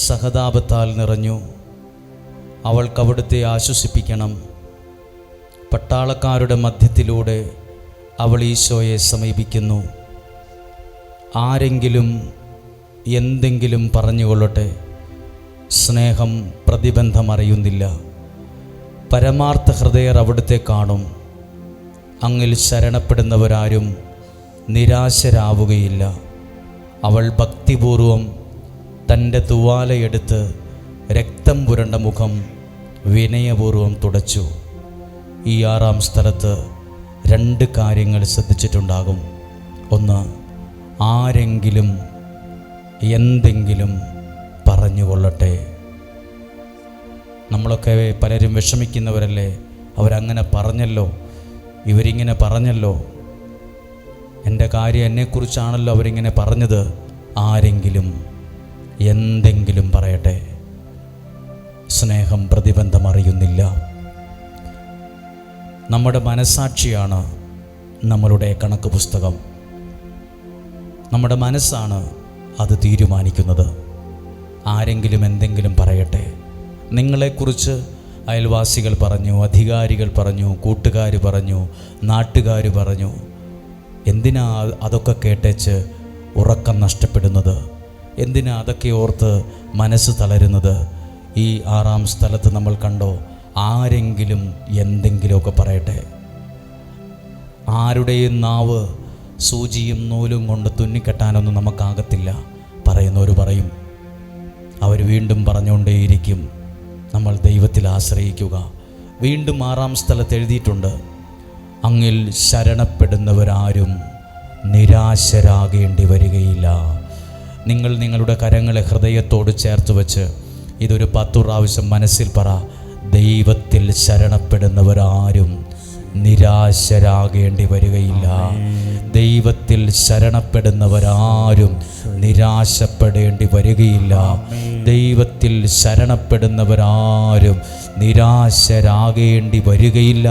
സഹതാപത്താൽ നിറഞ്ഞു. അവൾക്ക് അവിടുത്തെ ആശ്വസിപ്പിക്കണം. പട്ടാളക്കാരുടെ മധ്യത്തിലൂടെ അവൾ ഈശോയെ സമീപിക്കുന്നു. ആരെങ്കിലും എന്തെങ്കിലും പറഞ്ഞുകൊള്ളട്ടെ, സ്നേഹം പ്രതിബന്ധം അറിയുന്നില്ല. പരമാർത്ഥ ഹൃദയർ അവിടുത്തെ കാണും. അങ്ങിൽ ശരണപ്പെടുന്നവരാരും നിരാശരാവുകയില്ല. അവൾ ഭക്തിപൂർവം തൻ്റെ തുവാലയെടുത്ത് രക്തം പുരണ്ട മുഖം വിനയപൂർവം തുടച്ചു. ഈ 6-ാം സ്ഥലത്ത് 2 കാര്യങ്ങൾ ശ്രദ്ധിച്ചിട്ടുണ്ടാകും. ഒന്ന്, ആരെങ്കിലും എന്തെങ്കിലും പറഞ്ഞുകൊള്ളട്ടെ. നമ്മളൊക്കെ പലരും വിഷമിക്കുന്നവരല്ലേ, അവരങ്ങനെ പറഞ്ഞല്ലോ, ഇവരിങ്ങനെ പറഞ്ഞല്ലോ, എൻ്റെ കാര്യം എന്നെക്കുറിച്ചാണല്ലോ അവരിങ്ങനെ പറഞ്ഞത്. ആരെങ്കിലും എന്തെങ്കിലും പറയട്ടെ, സ്നേഹം പ്രതിബന്ധം അറിയുന്നില്ല. നമ്മുടെ മനസാക്ഷിയാണ് നമ്മളുടെ കണക്ക് പുസ്തകം. നമ്മുടെ മനസ്സാണ് അത് തീരുമാനിക്കുന്നത്. ആരെങ്കിലും എന്തെങ്കിലും പറയട്ടെ. നിങ്ങളെക്കുറിച്ച് അയൽവാസികൾ പറഞ്ഞു, അധികാരികൾ പറഞ്ഞു, കൂട്ടുകാർ പറഞ്ഞു, നാട്ടുകാർ പറഞ്ഞു. എന്തിനാ അതൊക്കെ കേട്ടേച്ച് ഉറക്കം നഷ്ടപ്പെടുന്നത്? എന്തിനാ അതൊക്കെ ഓർത്ത് മനസ്സ് തളരുന്നത്? ഈ 6-ാം സ്ഥലത്ത് നമ്മൾ കണ്ടോ, ആരെങ്കിലും എന്തെങ്കിലുമൊക്കെ പറയട്ടെ. ആരുടെയും നാവ് സൂചിയും നൂലും കൊണ്ട് തുന്നിക്കെട്ടാനൊന്നും നമുക്കാകത്തില്ല. പറയുന്നവർ പറയും, അവർ വീണ്ടും പറഞ്ഞുകൊണ്ടേയിരിക്കും. നമ്മൾ ദൈവത്തിൽ ആശ്രയിക്കുക. വീണ്ടും 6-ാം സ്ഥലത്ത് എഴുതിയിട്ടുണ്ട്, അങ്ങിൽ ശരണപ്പെടുന്നവരാരും നിരാശരാകേണ്ടി വരികയില്ല. നിങ്ങൾ നിങ്ങളുടെ കരങ്ങളെ ഹൃദയത്തോട് ചേർത്ത് വെച്ച് ഇതൊരു 10 പ്രാവശ്യം മനസ്സിൽ പറ. ദൈവത്തിൽ ശരണപ്പെടുന്നവരാരും നിരാശരാകേണ്ടി വരികയില്ല. ദൈവത്തിൽ ശരണപ്പെടുന്നവരാരും നിരാശപ്പെടേണ്ടി വരികയില്ല. ദൈവത്തിൽ ശരണപ്പെടുന്നവരാരും നിരാശരാകേണ്ടി വരികയില്ല.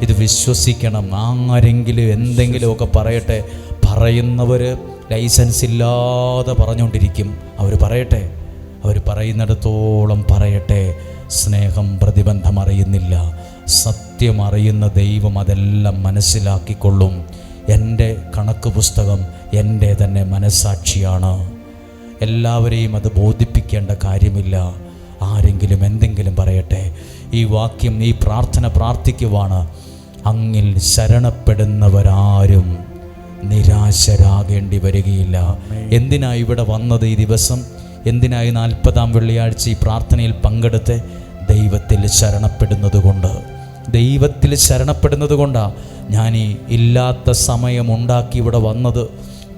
ഇത് വിശ്വസിക്കണം. ആരെങ്കിലും എന്തെങ്കിലുമൊക്കെ പറയട്ടെ. പറയുന്നവർ ലൈസൻസ് ഇല്ലാതെ പറഞ്ഞുകൊണ്ടിരിക്കും. അവർ പറയട്ടെ, അവർ പറയുന്നിടത്തോളം പറയട്ടെ. സ്നേഹം പ്രതിബന്ധം അറിയുന്നില്ല. സത്യം അറിയുന്ന ദൈവം അതെല്ലാം മനസ്സിലാക്കിക്കൊള്ളും. എൻ്റെ കണക്ക് പുസ്തകം എൻ്റെ തന്നെ മനസ്സാക്ഷിയാണ്. എല്ലാവരെയും അത് ബോധിപ്പിക്കേണ്ട കാര്യമില്ല. ആരെങ്കിലും എന്തെങ്കിലും പറയട്ടെ. ഈ വാക്യം, ഈ പ്രാർത്ഥന പ്രാർത്ഥിക്കുവാണ്. അങ്ങിൽ ശരണപ്പെടുന്നവരാരും നിരാശരാകേണ്ടി വരികയില്ല. എന്തിനാ ഇവിടെ വന്നത് ഈ ദിവസം? എന്തിനായി 40-ാം വെള്ളിയാഴ്ച ഈ പ്രാർത്ഥനയിൽ പങ്കെടുത്ത്? ദൈവത്തിൽ ശരണപ്പെടുന്നത് കൊണ്ട്. ദൈവത്തിൽ ശരണപ്പെടുന്നത് കൊണ്ടാണ് ഞാൻ ഈ ഇല്ലാത്ത സമയം ഉണ്ടാക്കി ഇവിടെ വന്നത്.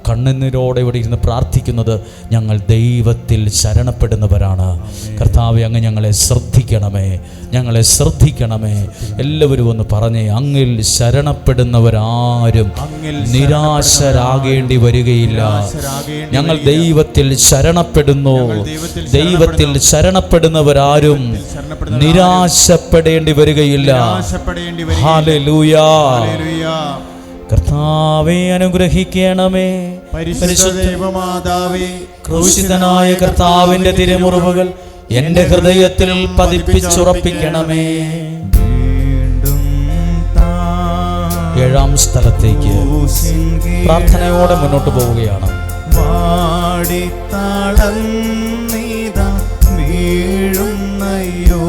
കണ്ണുനീരോടെ ഇവിടെ ഇരുന്ന് പ്രാർത്ഥിക്കുന്നത്. ഞങ്ങൾ ദൈവത്തിൽ ശരണപ്പെടുന്നവരാണ്. കർത്താവേ, അങ്ങ് ഞങ്ങളെ ശ്രദ്ധിക്കണമേ, ഞങ്ങളെ ശ്രദ്ധിക്കണമേ. എല്ലാവരും ഒന്ന് പറഞ്ഞേ, അങ്ങിൽ ശരണപ്പെടുന്നവരാരും നിരാശരാകേണ്ടി വരികയില്ല. ഞങ്ങൾ ദൈവത്തിൽ ശരണപ്പെടുന്നു. ദൈവത്തിൽ ശരണപ്പെടുന്നവരാരും നിരാശപ്പെടേണ്ടി വരികയില്ല. ഹല്ലേലൂയ. കർത്താവേ, അനുഗ്രഹിക്കണമേ. പരിശുദ്ധ ദൈവമാതാവേ, ക്രൂശിതനായ കർത്താവിന്റെ തിരുമുറിവുകൾ എൻ്റെ ഹൃദയത്തിൽ പതിപ്പിച്ചുറപ്പിക്കണമേ. വീണ്ടും 7-ാം സ്ഥലത്തേക്ക് പ്രാർത്ഥനയോടെ മുന്നോട്ട് പോവുകയാണ്. വാടിത്താളന്നിതാ വീഴുന്നയ്യോ,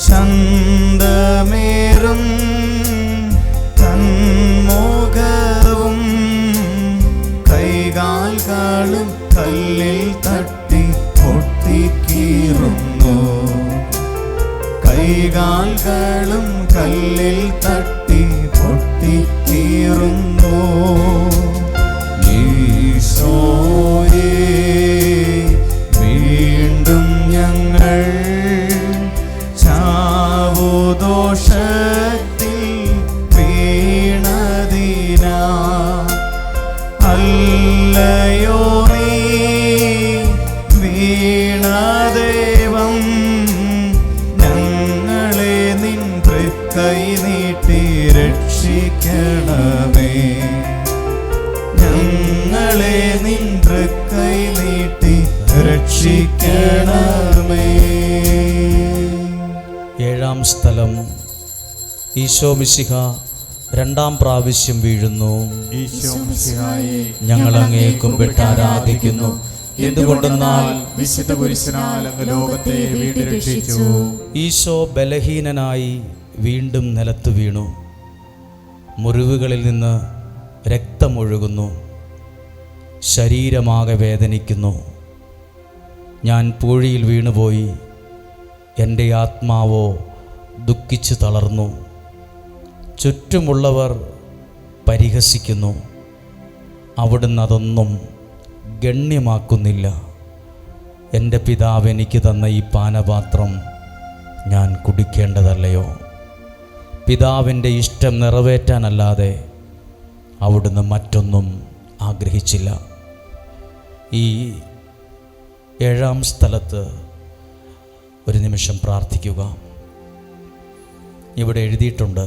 ചന്തമേറും കൺമുഖവും കൈകാൽകളും കല്ലിൽ തട്ടി പൊട്ടിക്കീറുന്നു. കൈകാൽകളും കല്ലിൽ തട്ടി പൊട്ടിക്കീറുന്നു. ഈശോയേ, വീണ്ടും ഞങ്ങൾ ചാവുദോഷത്തിൽ വീണതിനാ അല്ലയോ നീ വീണദേവം, ഞങ്ങളെ നിൻ തൃക്കൈ നീട്ടി രക്ഷിക്കണമേ. ഞങ്ങളെ നിൻ തൃക്കൈ നീട്ടി രക്ഷിക്കണമേ. 7-ാം സ്ഥലം. ഈശോ മിശിഹ 2-ാം പ്രാവശ്യം വീഴുന്നു. ഈശോ മിശിഹായേ, ഞങ്ങൾ അങ്ങേ കുമ്പിട്ട് ആരാധിക്കുന്നു. എന്തുകൊണ്ടെന്നാൽ വിശുദ്ധ പുരുഷനാൽ അങ്ങ് ലോകത്തെ വീണ്ടും രക്ഷിച്ചു. ഈശോ ബലഹീനനായി വീണ്ടും നിലത്ത് വീണു. മുറിവുകളിൽ നിന്ന് രക്തമൊഴുകുന്നു. ശരീരമാകെ വേദനിക്കുന്നു. ഞാൻ പൂഴിയിൽ വീണുപോയി. എൻ്റെ ആത്മാവോ ദുഃഖിച്ചു തളർന്നു. ചുറ്റുമുള്ളവർ പരിഹസിക്കുന്നു. അവിടുന്ന് അതൊന്നും ഗണ്യമാക്കുന്നില്ല. എൻ്റെ പിതാവ് എനിക്ക് തന്ന ഈ പാനപാത്രം ഞാൻ കുടിക്കേണ്ടതല്ലയോ? പിതാവിൻ്റെ ഇഷ്ടം നിറവേറ്റാനല്ലാതെ അവിടുന്ന് മറ്റൊന്നും ആഗ്രഹിച്ചില്ല. ഈ 7-ാം സ്ഥലത്ത് ഒരു നിമിഷം പ്രാർത്ഥിക്കുക. ഇവിടെ എഴുതിയിട്ടുണ്ട്,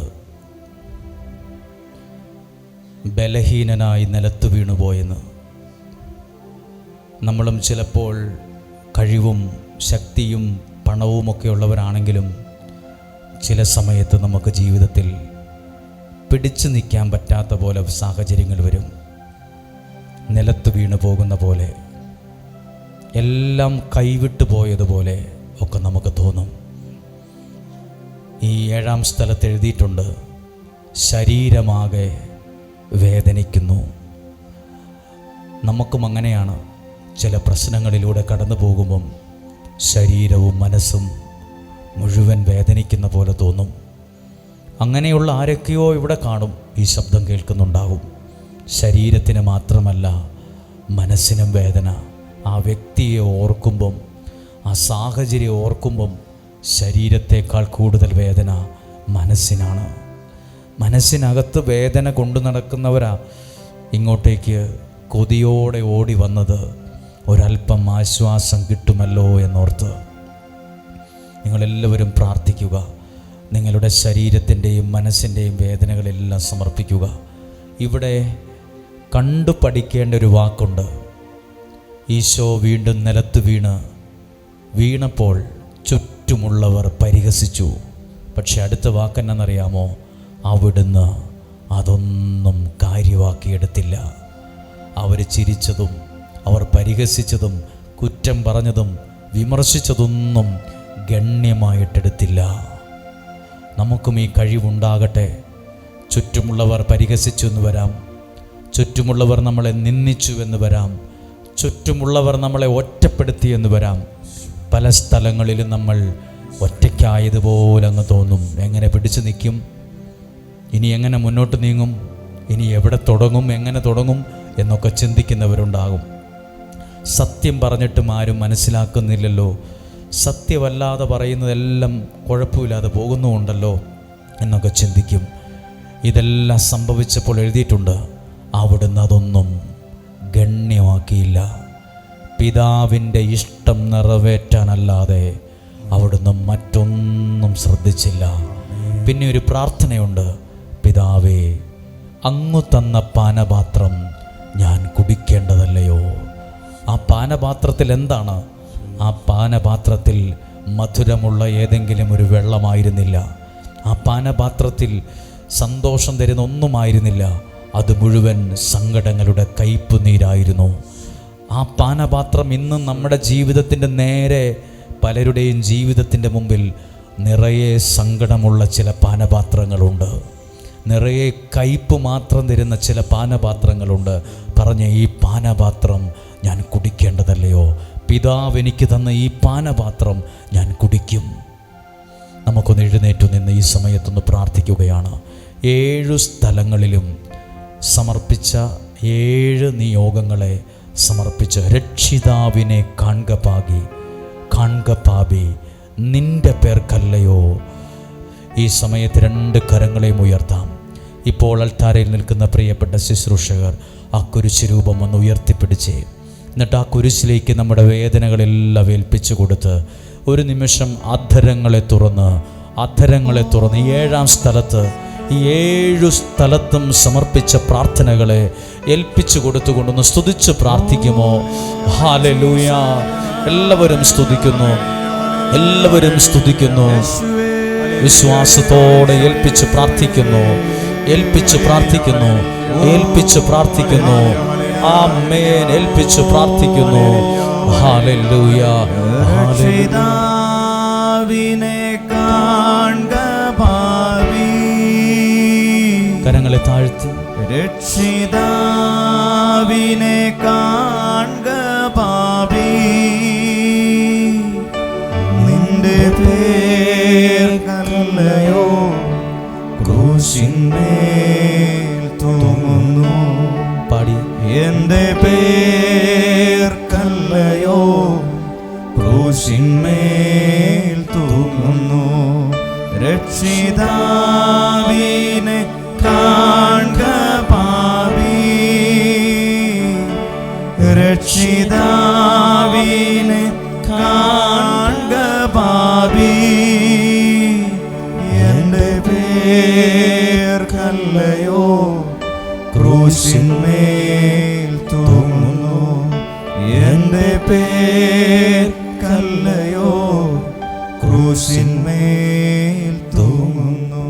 ബലഹീനനായി നിലത്ത് വീണുപോയെന്ന്. നമ്മളും ചിലപ്പോൾ കഴിവും ശക്തിയും പണവുമൊക്കെ ഉള്ളവരാണെങ്കിലും ചില സമയത്ത് നമുക്ക് ജീവിതത്തിൽ പിടിച്ചു നിൽക്കാൻ പറ്റാത്ത പോലെ സാഹചര്യങ്ങൾ വരും. നിലത്ത് വീണു പോകുന്ന പോലെ, എല്ലാം കൈവിട്ടു പോയതുപോലെ ഒക്കെ നമുക്ക് തോന്നും. ഈ 7-ാം സ്ഥലത്ത് എഴുതിയിട്ടുണ്ട്, ശരീരമാകെ വേദനിക്കുന്നു. നമുക്കും അങ്ങനെയാണ്. ചില പ്രശ്നങ്ങളിലൂടെ കടന്നു പോകുമ്പം ശരീരവും മനസ്സും മുഴുവൻ വേദനിക്കുന്ന പോലെ തോന്നും. അങ്ങനെയുള്ള ആരൊക്കെയോ ഇവിടെ കാണും, ഈ ശബ്ദം കേൾക്കുന്നുണ്ടാകും. ശരീരത്തിന് മാത്രമല്ല, മനസ്സിനും വേദന. ആ വ്യക്തിയെ ഓർക്കുമ്പം, ആ സാഹചര്യം ഓർക്കുമ്പം ശരീരത്തേക്കാൾ കൂടുതൽ വേദന മനസ്സിനാണ്. മനസ്സിനകത്ത് വേദന കൊണ്ടു നടക്കുന്നവരാ ഇങ്ങോട്ടേക്ക് കൊതിയോടെ ഓടി വന്നത്, ഒരല്പം ആശ്വാസം കിട്ടുമല്ലോ എന്നോർത്ത്. നിങ്ങളെല്ലാവരും പ്രാർത്ഥിക്കുക. നിങ്ങളുടെ ശരീരത്തിൻ്റെയും മനസ്സിൻ്റെയും വേദനകളെല്ലാം സമർപ്പിക്കുക. ഇവിടെ കണ്ടു പഠിക്കേണ്ട ഒരു വാക്കുണ്ട്. ഈശോ വീണ്ടും നിലത്ത് വീണപ്പോൾ ചുറ്റുമുള്ളവർ പരിഹസിച്ചു. പക്ഷെ അടുത്ത വാക്കെന്നറിയാമോ? അവിടുന്ന് അതൊന്നും കാര്യമാക്കിയെടുത്തില്ല. അവർ ചിരിച്ചതും അവർ പരിഹസിച്ചതും കുറ്റം പറഞ്ഞതും വിമർശിച്ചതൊന്നും ഗണ്യമായിട്ടെടുത്തില്ല. നമുക്കും ഈ കഴിവുണ്ടാകട്ടെ. ചുറ്റുമുള്ളവർ പരിഹസിച്ചു എന്ന് വരാം, ചുറ്റുമുള്ളവർ നമ്മളെ നിന്ദിച്ചു എന്ന് വരാം, ചുറ്റുമുള്ളവർ നമ്മളെ ഒറ്റപ്പെടുത്തിയെന്ന് വരാം. പല സ്ഥലങ്ങളിലും നമ്മൾ ഒറ്റയ്ക്കായതുപോലെ അങ്ങ് തോന്നും. എങ്ങനെ പിടിച്ചു നിൽക്കും? ഇനി എങ്ങനെ മുന്നോട്ട് നീങ്ങും? ഇനി എവിടെ തുടങ്ങും? എങ്ങനെ തുടങ്ങും എന്നൊക്കെ ചിന്തിക്കുന്നവരുണ്ടാകും. സത്യം പറഞ്ഞിട്ടും ആരും മനസ്സിലാക്കുന്നില്ലല്ലോ, സത്യമല്ലാതെ പറയുന്നതെല്ലാം കുഴപ്പമില്ലാതെ പോകുന്നുമുണ്ടല്ലോ എന്നൊക്കെ ചിന്തിക്കും. ഇതെല്ലാം സംഭവിച്ചപ്പോൾ എഴുതിയിട്ടുണ്ട്, അവിടുന്ന് അതൊന്നും ഗണ്യമാക്കിയില്ല. പിതാവിൻ്റെ ഇഷ്ടം നിറവേറ്റാനല്ലാതെ അവിടുന്ന് മറ്റൊന്നും ശ്രദ്ധിച്ചില്ല. പിന്നെ ഒരു പ്രാർത്ഥനയുണ്ട്, പിതാവേ, അങ്ങു തന്ന പാനപാത്രം ഞാൻ കുടിക്കേണ്ടതല്ലയോ? ആ പാനപാത്രത്തിൽ എന്താണ്? ആ പാനപാത്രത്തിൽ മധുരമുള്ള ഏതെങ്കിലും ഒരു വെള്ളമായിരുന്നില്ല. ആ പാനപാത്രത്തിൽ സന്തോഷം തരുന്ന ഒന്നുമായിരുന്നില്ല. അത് മുഴുവൻ സങ്കടങ്ങളുടെ കയ്പ് നീരായിരുന്നു. ആ പാനപാത്രം ഇന്നും നമ്മുടെ ജീവിതത്തിൻ്റെ നേരെ, പലരുടെയും ജീവിതത്തിൻ്റെ മുമ്പിൽ നിറയെ സങ്കടമുള്ള ചില പാനപാത്രങ്ങളുണ്ട്. നിറയെ കയ്പ് മാത്രം തരുന്ന ചില പാനപാത്രങ്ങളുണ്ട്. പറഞ്ഞ ഈ പാനപാത്രം ഞാൻ കുടിക്കേണ്ടതല്ലയോ? പിതാവ് എനിക്ക് തന്ന ഈ പാനപാത്രം ഞാൻ കുടിക്കും. നമുക്കൊന്ന് എഴുന്നേറ്റു നിന്ന് ഈ സമയത്തൊന്ന് പ്രാർത്ഥിക്കുകയാണ്. 7 സ്ഥലങ്ങളിലും സമർപ്പിച്ച 7 നിയോഗങ്ങളെ സമർപ്പിച്ച്, രക്ഷിതാവിനെ കാൺക പാപി നിന്റെ പേർക്കല്ലയോ. ഈ സമയത്ത് 2 കരങ്ങളെയും ഉയർത്താം. ഇപ്പോൾ അൾത്താരയിൽ നിൽക്കുന്ന പ്രിയപ്പെട്ട ശുശ്രൂഷകർ ആ കുരിശ് രൂപം ഒന്ന് ഉയർത്തിപ്പിടിച്ചേ. എന്നിട്ട് ആ കുരിശിലേക്ക് നമ്മുടെ വേദനകളെല്ലാം ഏൽപ്പിച്ചു കൊടുത്ത് ഒരു നിമിഷം അധരങ്ങളെ തുറന്ന് 7-ാം സ്ഥലത്ത് ഈ 7 സ്ഥലത്തും സമർപ്പിച്ച പ്രാർത്ഥനകളെ ഏൽപ്പിച്ചു കൊടുത്തുകൊണ്ടൊന്ന് സ്തുതിച്ച് പ്രാർത്ഥിക്കുമോ? ഹല്ലേലൂയ! എല്ലാവരും സ്തുതിക്കുന്നു, എല്ലാവരും സ്തുതിക്കുന്നു. വിശ്വാസത്തോടെ ഏൽപ്പിച്ച് പ്രാർത്ഥിക്കുന്നു, ഏൽപ്പിച്ച് പ്രാർത്ഥിക്കുന്നു, ഏൽപ്പിച്ച് പ്രാർത്ഥിക്കുന്നു. ആമേൻ. ഏൽപ്പിച്ച് പ്രാർത്ഥിക്കുന്നു. ഹല്ലേലൂയ! രക്ഷിതാവിനെ കാൺക പാപി. കരങ്ങളെ താഴ്ത്തി, രക്ഷിതാവിനെ കാൺക പാപി നിന്റെ പേർക്കല്ലയോ ക്രൂശിന്മേൽ തൂങ്ങുന്നു. പാടി എന്റെ പേർ രക്ഷിതാവിനെ കാൺക പാപി, രക്ഷിതാവിനെ കാൺക പാപി. എൻ്റെ പേർക്കല്ലയോ ക്രൂശിന്മേൽ തൂങ്ങുന്നു, എൻ്റെ പേർക്കല്ലയോ ക്രൂശിന്മേൽ തൂങ്ങുന്നു.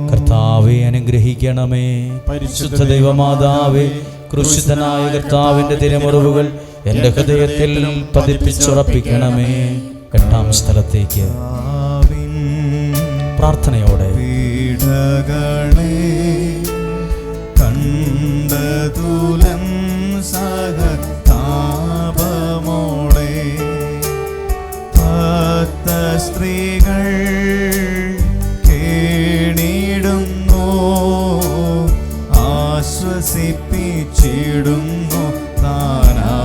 കർത്താവെ അനുഗ്രഹിക്കണമേ. പരിശുദ്ധ ദൈവമാതാവേ, ക്രൂശിതനായ കർത്താവിന്റെ തിരുമുറിവുകൾ എൻ്റെ ഹൃദയത്തിൽ പതിപ്പിച്ചുറപ്പിക്കണമേ. എട്ടാം സ്ഥലത്തേക്ക് പ്രാർത്ഥനയോടെ. പീഡകളെ കണ്ടതുലം സഹതാപമോടെ ഭക്ത സ്ത്രീകൾ കേണിടുന്നു, ആശ്വസിപ്പിച്ചിടുന്നു താനവരെയേവം,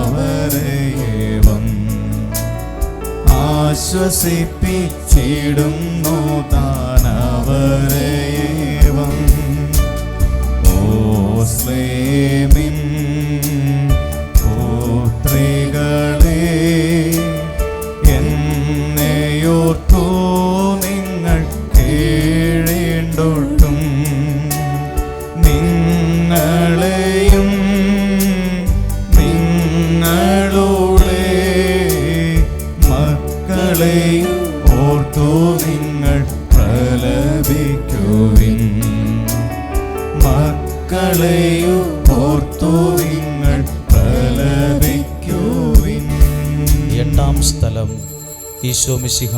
ആശ്വസിപ്പിച്ചിടുന്നു താനവരെയേവം. ഓസ്ലേമിൻ പുത്രികളെ, എന്നെയോർത്തു നിങ്ങൾ കേഴേണ്ടൊട്ടും, നിങ്ങളെയും നിങ്ങളുടെ മക്കളെയും ഓർത്തു നിങ്ങൾ പ്രലപിക്കുവിൻ, മക്കളെയും ഓർത്തു നിങ്ങൾ പ്രലപിക്കുവിൻ. എട്ടാം സ്ഥലം. ഈശോ മിശിഹ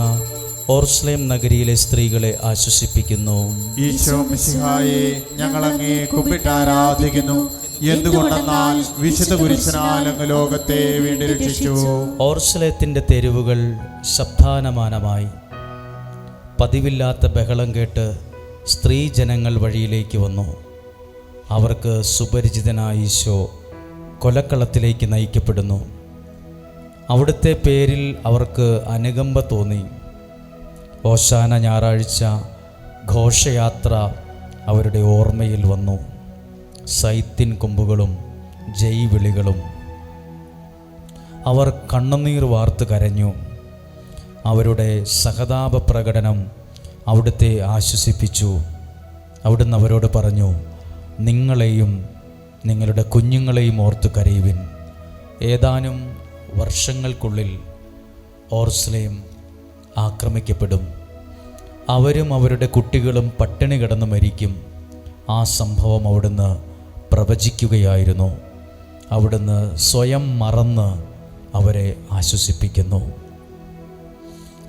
ഓർസ്ലേം നഗരിയിലെ സ്ത്രീകളെ ആശ്വസിപ്പിക്കുന്നു. ഈശോ മിശിഹായെ, ഞങ്ങൾ അങ്ങേ കുമ്പിട്ട് ആരാധിക്കുന്നു. എന്തുകൊണ്ടെന്നാൽ വിശുദ്ധ കുരിശിനാൽ അങ്ങ് ലോകത്തെ വീണ്ടും രക്ഷിച്ചു. ഓർസ്ലേത്തിന്റെ തെരുവുകൾ ശബ്ദാനമാനമായി. പതിവില്ലാത്ത ബഹളം കേട്ട് സ്ത്രീ ജനങ്ങൾ വഴിയിലേക്ക് വന്നു. അവർക്ക് സുപരിചിതനായ ഈശോ കൊലക്കളത്തിലേക്ക് നയിക്കപ്പെടുന്നു. അവിടുത്തെ പേരിൽ അവർക്ക് അനുകമ്പ തോന്നി. ഓശാന ഞായറാഴ്ച ഘോഷയാത്ര അവരുടെ ഓർമ്മയിൽ വന്നു. സൈത്തിൻ കൊമ്പുകളും ജയ് വിളികളും. അവർ കണ്ണുനീർ വാർത്ത് കരഞ്ഞു. അവരുടെ സഹതാപ പ്രകടനം അവിടുത്തെ ആശ്വസിപ്പിച്ചു. അവിടുന്ന് അവരോട് പറഞ്ഞു, നിങ്ങളെയും നിങ്ങളുടെ കുഞ്ഞുങ്ങളെയും ഓർത്ത് കരയുവിൻ. ഏതാനും വർഷങ്ങൾക്കുള്ളിൽ ഓർസ്ലേം ആക്രമിക്കപ്പെടും. അവരും അവരുടെ കുട്ടികളും പട്ടിണി കിടന്ന് മരിക്കും. ആ സംഭവം അവിടുന്ന് പ്രവചിക്കുകയായിരുന്നു. അവിടുന്ന് സ്വയം മറന്ന് അവരെ ആശ്വസിപ്പിക്കുന്നു.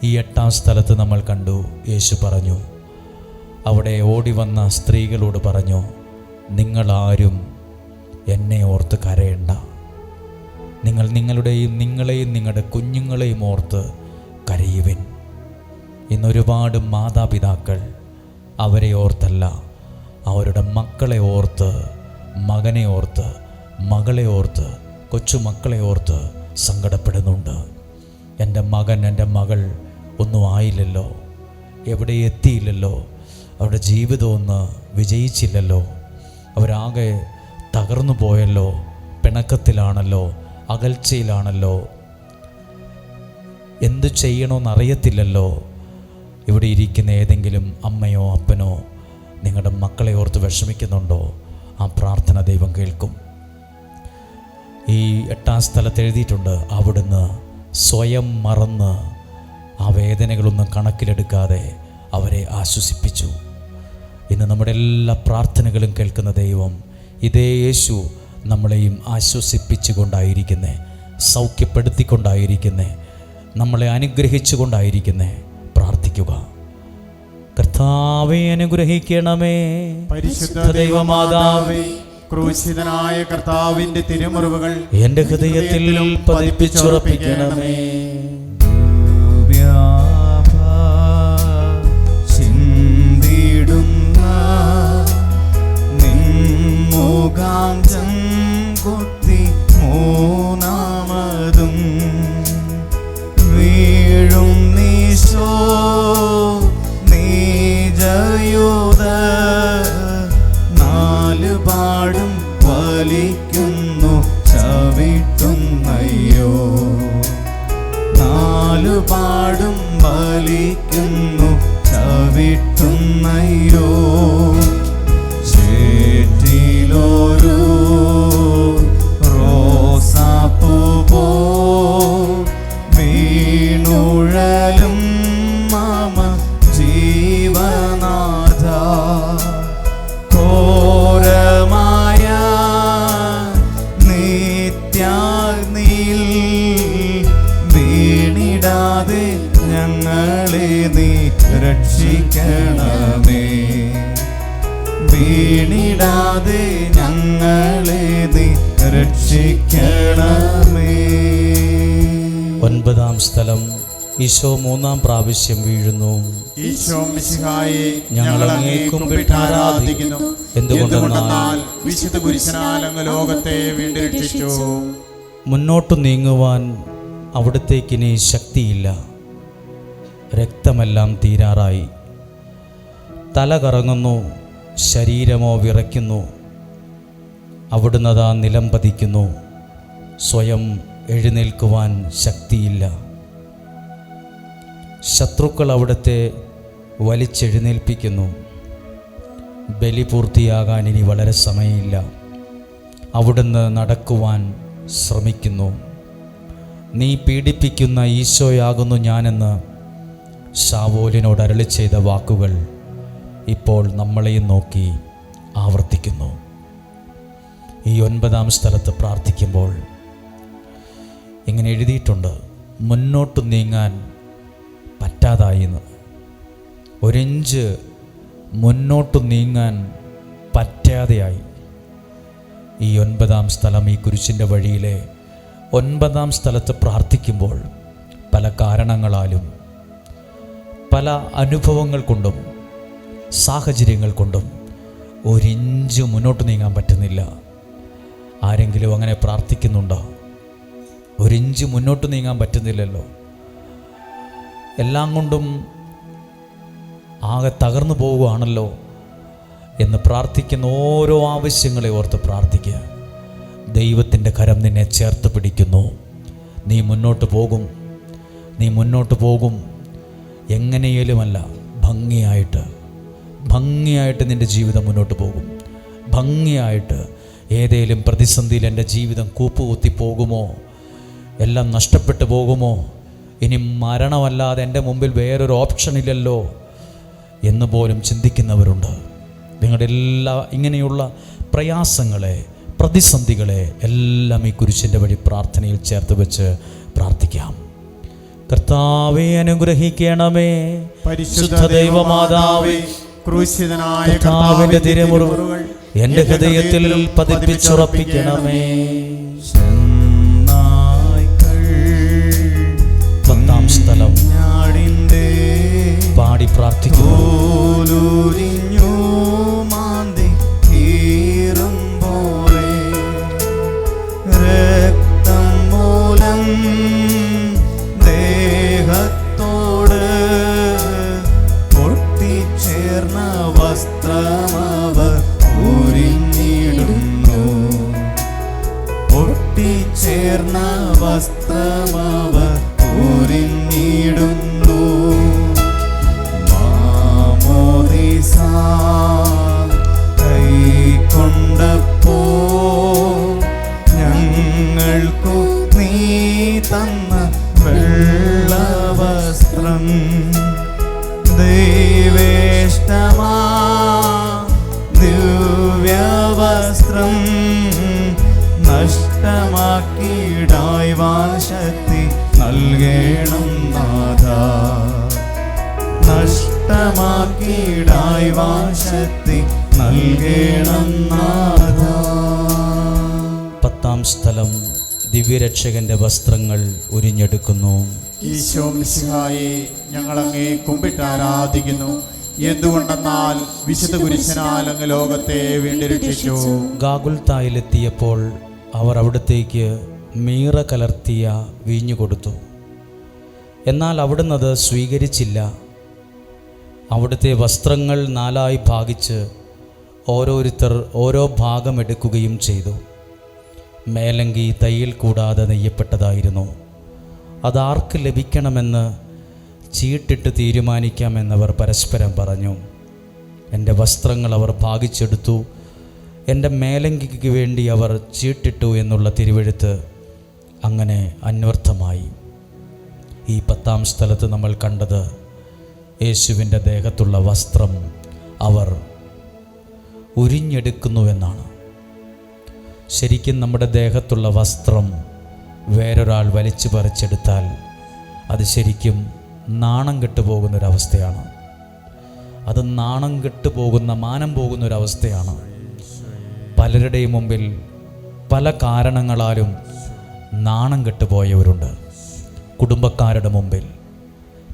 ഈ എട്ടാം സ്ഥലത്ത് നമ്മൾ കണ്ടു, യേശു പറഞ്ഞു, അവിടെ ഓടി വന്ന സ്ത്രീകളോട് പറഞ്ഞു, നിങ്ങളാരും എന്നെ ഓർത്ത് കരയണ്ട. നിങ്ങളെയും നിങ്ങളുടെ കുഞ്ഞുങ്ങളെയും ഓർത്ത് കരയുവിൻ. ഇന്നൊരുപാട് മാതാപിതാക്കൾ അവരെ ഓർത്തല്ല, അവരുടെ മക്കളെ ഓർത്ത്, മകനെ ഓർത്ത്, മകളെ ഓർത്ത്, കൊച്ചുമക്കളെ ഓർത്ത് സങ്കടപ്പെടുന്നുണ്ട്. എൻ്റെ മകൻ, എൻ്റെ മകൾ ഒന്നും ആയില്ലല്ലോ, എവിടെ എത്തിയില്ലല്ലോ, അവരുടെ ജീവിതമൊന്ന് വിജയിച്ചില്ലല്ലോ, അവരാകെ തകർന്നു പോയല്ലോ, പിണക്കത്തിലാണല്ലോ, അകൽച്ചയിലാണല്ലോ, എന്തു ചെയ്യണമെന്നറിയത്തില്ലല്ലോ. ഇവിടെ ഇരിക്കുന്ന ഏതെങ്കിലും അമ്മയോ അപ്പനോ നിങ്ങളുടെ മക്കളെ ഓർത്ത് വിഷമിക്കുന്നുണ്ടോ? ആ പ്രാർത്ഥന ദൈവം കേൾക്കും. ഈ എട്ടാം സ്ഥലത്ത് എഴുതിയിട്ടുണ്ട്, അവിടുന്ന് സ്വയം മറന്ന് ആ വേദനകളൊന്നും കണക്കിലെടുക്കാതെ അവരെ ആശ്വസിപ്പിച്ചു. ഇന്ന് നമ്മുടെ എല്ലാ പ്രാർത്ഥനകളും കേൾക്കുന്ന ദൈവം, ഇതേ യേശു നമ്മളെയും ആശ്വസിപ്പിച്ചുകൊണ്ടായിരിക്കുന്നേ, സൗഖ്യപ്പെടുത്തിക്കൊണ്ടായിരിക്കുന്നേ, നമ്മളെ അനുഗ്രഹിച്ചുകൊണ്ടായിരിക്കുന്നേ. പ്രാർത്ഥിക്കുക. കർത്താവേ അനുഗ്രഹിക്കണമേ. പരിശുദ്ധ ദൈവമാതാവേ, ക്രൂശിതനായ കർത്താവിന്റെ തിരുമുറിവുകൾ എൻ്റെ ഹൃദയത്തിൽ പതിപ്പിച്ചുറപ്പിക്കണമേ. ചിന്തിടുന്ന നിൻമുഖാന്തം കുത്തി മൂന്നാമതും വീഴും നീശോ നീജ നീ രക്ഷിക്കണമേ. വീണിടാതെ ഞങ്ങളെ നീ രക്ഷിക്കണമേ. ഒൻപതാം സ്ഥലം. ഈശോ മൂന്നാം പ്രാവശ്യം വീഴുന്നു. ഈശോ മിശിഹായെ ഞങ്ങൾ അങ്ങേ കുമ്പിട്ട് ആരാധിക്കുന്നു. എന്തുകൊണ്ടെന്നാൽ വിശുദ്ധ കുരിശനാൽ അങ്ങ് ലോകത്തെ വീണ്ടും രക്ഷിച്ചു. മുന്നോട്ട് നീങ്ങുവാൻ അവിടത്തേക്കിനി ശക്തിയില്ല. രക്തമെല്ലാം തീരാറായി. തല കറങ്ങുന്നു, ശരീരമോ വിറയ്ക്കുന്നു. അവിടുന്ന് അതാ നിലം പതിക്കുന്നു. സ്വയം എഴുന്നേൽക്കുവാൻ ശക്തിയില്ല. ശത്രുക്കൾ അവിടുത്തെ വലിച്ചെഴുന്നേൽപ്പിക്കുന്നു. ബലി പൂർത്തിയാകാൻ ഇനി വളരെ സമയമില്ല. അവിടുന്ന് നടക്കുവാൻ ശ്രമിക്കുന്നു. നീ പീഡിപ്പിക്കുന്ന ഈശോയാകുന്നു ഞാനെന്ന് ശാവൂലിനോട് അരുളി ചെയ്ത വാക്കുകൾ ഇപ്പോൾ നമ്മളെയും നോക്കി ആവർത്തിക്കുന്നു. ഈ 9-ാം സ്ഥലത്ത് പ്രാർത്ഥിക്കുമ്പോൾ ഇങ്ങനെ എഴുതിയിട്ടുണ്ട്, മുന്നോട്ട് നീങ്ങാൻ പറ്റാതായിന്ന്. ഒരിഞ്ച് മുന്നോട്ട് നീങ്ങാൻ പറ്റാതെയായി. ഈ 9-ാം സ്ഥലം, ഈ കുരിശിൻ്റെ വഴിയിലെ 9-ാം സ്ഥലത്ത് പ്രാർത്ഥിക്കുമ്പോൾ പല കാരണങ്ങളാലും, പല അനുഭവങ്ങൾ കൊണ്ടും സാഹചര്യങ്ങൾ കൊണ്ടും ഒരിഞ്ച് മുന്നോട്ട് നീങ്ങാൻ പറ്റുന്നില്ല. ആരെങ്കിലും അങ്ങനെ പ്രാർത്ഥിക്കുന്നുണ്ടോ? ഒരിഞ്ച് മുന്നോട്ട് നീങ്ങാൻ പറ്റുന്നില്ലല്ലോ, എല്ലാം കൊണ്ടും ആകെ തകർന്നു പോവുകയാണല്ലോ എന്ന് പ്രാർത്ഥിക്കുന്ന ഓരോ ആവശ്യങ്ങളെ ഓർത്ത് പ്രാർത്ഥിക്കുക. ദൈവത്തിൻ്റെ കരം നിന്നെ ചേർത്ത് പിടിക്കുന്നു. നീ മുന്നോട്ട് പോകും, നീ മുന്നോട്ട് പോകും. എങ്ങനെയേലുമല്ല, ഭംഗിയായിട്ട് നിൻ്റെ ജീവിതം മുന്നോട്ട് പോകും. ഭംഗിയായിട്ട്. ഏതേലും പ്രതിസന്ധിയിൽ എൻ്റെ ജീവിതം കൂപ്പുകുത്തി പോകുമോ? എല്ലാം നഷ്ടപ്പെട്ടു പോകുമോ? ഇനി മരണമല്ലാതെ എൻ്റെ മുമ്പിൽ വേറൊരു ഓപ്ഷൻ ഇല്ലല്ലോ എന്ന് പോലും ചിന്തിക്കുന്നവരുണ്ട്. നിങ്ങളുടെ ഇങ്ങനെയുള്ള പ്രയാസങ്ങളെ, പ്രതിസന്ധികളെ എല്ലാം ഈ കുരിശിൻ്റെ വഴി പ്രാർത്ഥനയിൽ ചേർത്ത് വെച്ച് പ്രാർത്ഥിക്കാം. കർത്താവേ, അനുഗ്രഹിക്കണമേ. പരിശുദ്ധ ദൈവമാതാവേ, ക്രൂശിതനായ കർത്താവിന്റെ തിരുമുറിവുകൾ എൻ്റെ ഹൃദയത്തിൽ പതിപ്പിച്ചുറപ്പിക്കണമേ. 10-ാം സ്ഥലം. പാടി പ്രാർത്ഥിക്കുന്നു. രക്തം മൂലം ദേഹത്തോട് പൊട്ടിച്ചേർന്ന വസ്ത്രമവർ ഉരിഞ്ഞിടുന്നു. പൊട്ടിച്ചേർന്ന വസ്ത്രമവർ ഉരിഞ്ഞിടുന്നു. മാമോദീസ കൈക്കൊണ്ടപ്പോ ഞങ്ങൾക്കു നീ തന്ന വെള്ളവസ്ത്രം ദൈവേഷ്ടമാ ദിവ്യവസ്ത്രം നഷ്ടമാക്കിയിടായ്വാൻ ശക്തി നൽകണം നാഥ. നഷ്ടമാക്കിയിടായ്വാൻ ശക്തി നൽകണം നാഥ. 10-ാം സ്ഥലം. ദിവ്യരക്ഷകന്റെ വസ്ത്രങ്ങൾ ഉരിഞ്ഞെടുക്കുന്നു. ഈശോ മിശിഹായെ, ഞങ്ങൾ അങ്ങേ കുമ്പിട്ട് ആരാധിക്കുന്നു. എന്തുകൊണ്ടെന്നാൽ വിശുദ്ധ കുരിശനാൽ അങ്ങ് ലോകത്തെ വീണ്ടും രക്ഷിച്ചു. ഗാഗുൽത്തായിലെത്തിയപ്പോൾ അവർ അവിടത്തേക്ക് മീറ കലർത്തിയ വീഞ്ഞു കൊടുത്തു. എന്നാൽ അവിടുന്ന് അത് സ്വീകരിച്ചില്ല. അവിടുത്തെ വസ്ത്രങ്ങൾ 4ആയി ഭാഗിച്ച് ഓരോരുത്തർ ഓരോ ഭാഗം എടുക്കുകയും ചെയ്തു. മേലങ്കി തയ്യൽ കൂടാതെ നെയ്യപ്പെട്ടതായിരുന്നു. അതാർക്ക് ലഭിക്കണമെന്ന് ചീട്ടിട്ട് തീരുമാനിക്കാമെന്നവർ പരസ്പരം പറഞ്ഞു. എൻ്റെ വസ്ത്രങ്ങൾ അവർ ഭാഗിച്ചെടുത്തു, എൻ്റെ മേലങ്കിക്ക് വേണ്ടി അവർ ചീട്ടിട്ടു എന്നുള്ള തിരുവെഴുത്ത് അങ്ങനെ അന്വർത്ഥമായി. ഈ 10-ാം സ്ഥലത്ത് നമ്മൾ കണ്ടത് യേശുവിൻ്റെ ദേഹത്തുള്ള വസ്ത്രം അവർ ഉരിഞ്ഞെടുക്കുന്നുവെന്നാണ്. ശരിക്കും നമ്മുടെ ദേഹത്തുള്ള വസ്ത്രം വേറൊരാൾ വലിച്ചു പറിച്ചെടുത്താൽ അത് ശരിക്കും നാണം കെട്ടു പോകുന്നൊരവസ്ഥയാണ്. അത് നാണം കെട്ടു പോകുന്ന, മാനം പോകുന്നൊരവസ്ഥയാണ്. പലരുടെയും മുമ്പിൽ പല കാരണങ്ങളാലും നാണം കെട്ടുപോയവരുണ്ട്. കുടുംബക്കാരുടെ മുമ്പിൽ,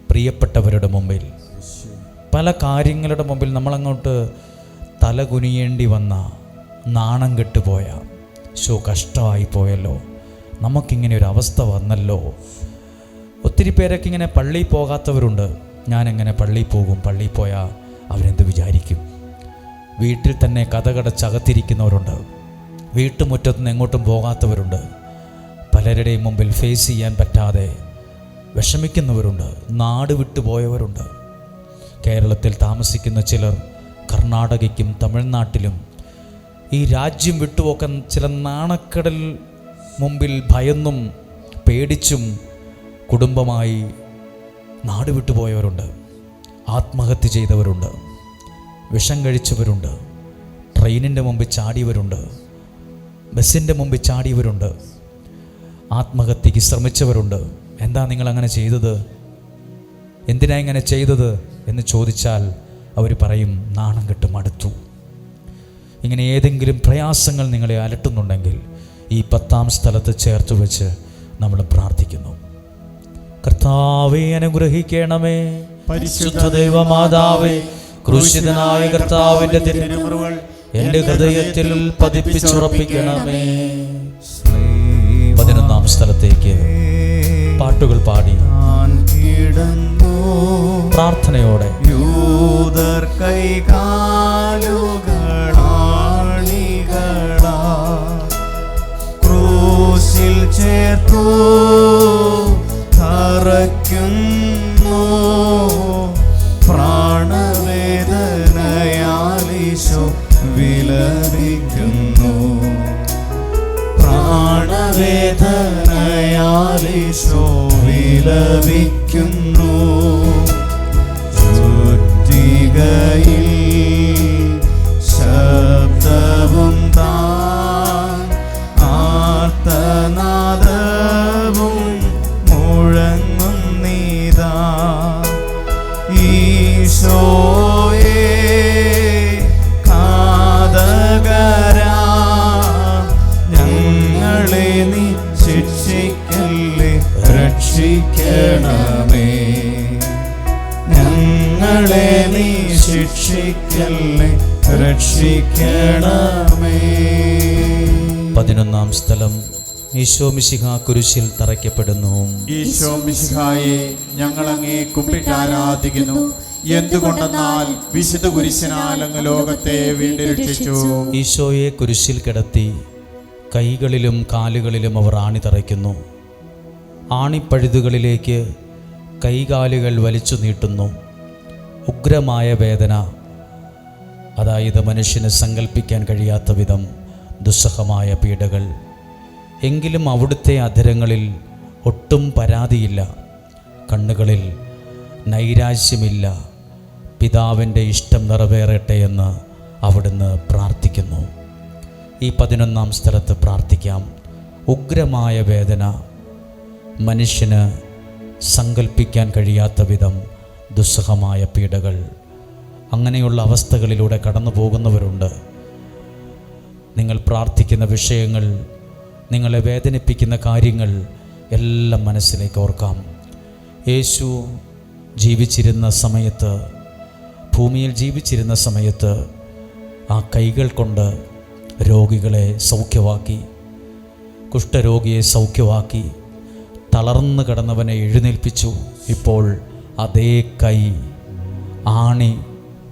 പ്രിയപ്പെട്ടവരുടെ മുമ്പിൽ, പല കാര്യങ്ങളുടെ മുമ്പിൽ നമ്മളങ്ങോട്ട് തല കുനിയേണ്ടി വന്ന, നാണം കെട്ടുപോയ, കഷ്ടമായി പോയല്ലോ, നമുക്കിങ്ങനെ ഒരു അവസ്ഥ വന്നല്ലോ. ഒത്തിരി പേരൊക്കെ ഇങ്ങനെ പള്ളിയിൽ പോകാത്തവരുണ്ട്. ഞാനെങ്ങനെ പള്ളിയിൽ പോകും? പള്ളിയിൽ പോയാൽ അവരെന്ത് വിചാരിക്കും? വീട്ടിൽ തന്നെ കതകടച്ചകത്തിരിക്കുന്നവരുണ്ട്. വീട്ടുമുറ്റത്ത് നിന്ന് എങ്ങോട്ടും പോകാത്തവരുണ്ട്. പലരുടെയും മുമ്പിൽ ഫേസ് ചെയ്യാൻ പറ്റാതെ വിഷമിക്കുന്നവരുണ്ട്. നാട് വിട്ടുപോയവരുണ്ട്. കേരളത്തിൽ താമസിക്കുന്ന ചിലർ കർണാടകയ്ക്കും തമിഴ്നാട്ടിലും ഈ രാജ്യം വിട്ടുപോക്കാൻ ചില നാണക്കടൽ മുമ്പിൽ ഭയന്നും പേടിച്ചും കുടുംബമായി നാട് വിട്ടുപോയവരുണ്ട്. ആത്മഹത്യ ചെയ്തവരുണ്ട്. വിഷം കഴിച്ചവരുണ്ട്. ട്രെയിനിൻ്റെ മുമ്പിൽ ചാടിയവരുണ്ട്. ബസ്സിൻ്റെ മുമ്പിൽ ചാടിയവരുണ്ട്. ആത്മഹത്യക്ക് ശ്രമിച്ചവരുണ്ട്. എന്താ നിങ്ങളങ്ങനെ ചെയ്തത്? എന്തിനാ ഇങ്ങനെ ചെയ്തത് എന്ന് ചോദിച്ചാൽ അവർ പറയും, നാണം കെട്ട് മടുത്തു. ഇങ്ങനെ ഏതെങ്കിലും പ്രയാസങ്ങൾ നിങ്ങളെ അലട്ടുന്നുണ്ടെങ്കിൽ ഈ 10-ാം സ്ഥലത്ത് ചേർത്ത് വെച്ച് നമ്മൾ പ്രാർത്ഥിക്കുന്നു. കർത്താവേ, അനുഗ്രഹിക്കണമേ. പരിശുദ്ധ ദൈവമാതാവേ, ക്രൂശിതനായ കർത്താവിൻ്റെ തിരുമുറിവുകൾ എൻ്റെ ഹൃദയത്തിൽ പതിപ്പിച്ചുറപ്പിക്കണമേ. 11-ാം സ്ഥലത്തേക്ക് പാട്ടുകൾ പാടി പ്രാർത്ഥനയോടെ യൂദർ കൈകാലുകളാണികളാ ക്രൂശിൽ ചേർത്തു തറയ്ക്കുന്നു. പ്രാണവേദനയാലീശോ വിലപിക്കുന്നു. പ്രാണവേദനയാലീശോ വിലപിക്കുന്നു. ചുറ്റികയിൽ ശബ്ദവും താൻ ആർത്തനാദവും മുഴങ്ങുന്നിതാ. ഈശോയേ കാതകരാ ഞങ്ങളെ നീ ശിക്ഷിക്കല്ലേ, രക്ഷിക്കണമേ. ഞങ്ങളെ നീ ശിക്ഷിക്കല്ലേ, രക്ഷിക്കണമേ. 11-ാം സ്ഥലം ഈശോ മിശിഹ കുരിശിൽ തറയ്ക്കപ്പെടുന്നു. ഈശോ മിശിഹായെ, ഞങ്ങൾ അങ്ങേ കുമ്പിട്ട് ആരാധിക്കുന്നു. എന്തുകൊണ്ടെന്നാൽ വിശുദ്ധ കുരിശിനാൽ അങ്ങ് ലോകത്തെ വീണ്ടും രക്ഷിച്ചു. ഈശോയെ കുരിശിൽ കിടത്തി കൈകളിലും കാലുകളിലും അവർ ആണി തറയ്ക്കുന്നു. ആണിപ്പഴുതുകളിലേക്ക് കൈകാലുകൾ വലിച്ചു നീട്ടുന്നു. ഉഗ്രമായ വേദന, അതായത് മനുഷ്യന് സങ്കല്പിക്കാൻ കഴിയാത്ത വിധം ദുസ്സഹമായ പീഡകൾ. എങ്കിലും അവിടുത്തെ അധരങ്ങളിൽ ഒട്ടും പരാതിയില്ല, കണ്ണുകളിൽ നൈരാശ്യമില്ല. പിതാവിൻ്റെ ഇഷ്ടം നിറവേറട്ടെ എന്ന് അവിടുന്ന് പ്രാർത്ഥിക്കുന്നു. ഈ 11-ാം സ്ഥലത്ത് പ്രാർത്ഥിക്കാം. ഉഗ്രമായ വേദന, മനുഷ്യന് സങ്കല്പിക്കാൻ കഴിയാത്ത വിധം ദുസ്സഹമായ പീഡകൾ. അങ്ങനെയുള്ള അവസ്ഥകളിലൂടെ കടന്നു പോകുന്നവരുണ്ട്. നിങ്ങൾ പ്രാർത്ഥിക്കുന്ന വിഷയങ്ങൾ, നിങ്ങളെ വേദനിപ്പിക്കുന്ന കാര്യങ്ങൾ എല്ലാം മനസ്സിലേക്ക് ഓർക്കാം. യേശു ജീവിച്ചിരുന്ന സമയത്ത്, ഭൂമിയിൽ ജീവിച്ചിരുന്ന സമയത്ത് ആ കൈകൾ കൊണ്ട് രോഗികളെ സൗഖ്യമാക്കി, കുഷ്ഠരോഗിയെ സൗഖ്യമാക്കി, തളർന്നു കിടന്നവനെ എഴുന്നേൽപ്പിച്ചു. ഇപ്പോൾ അതേ കൈ ആണി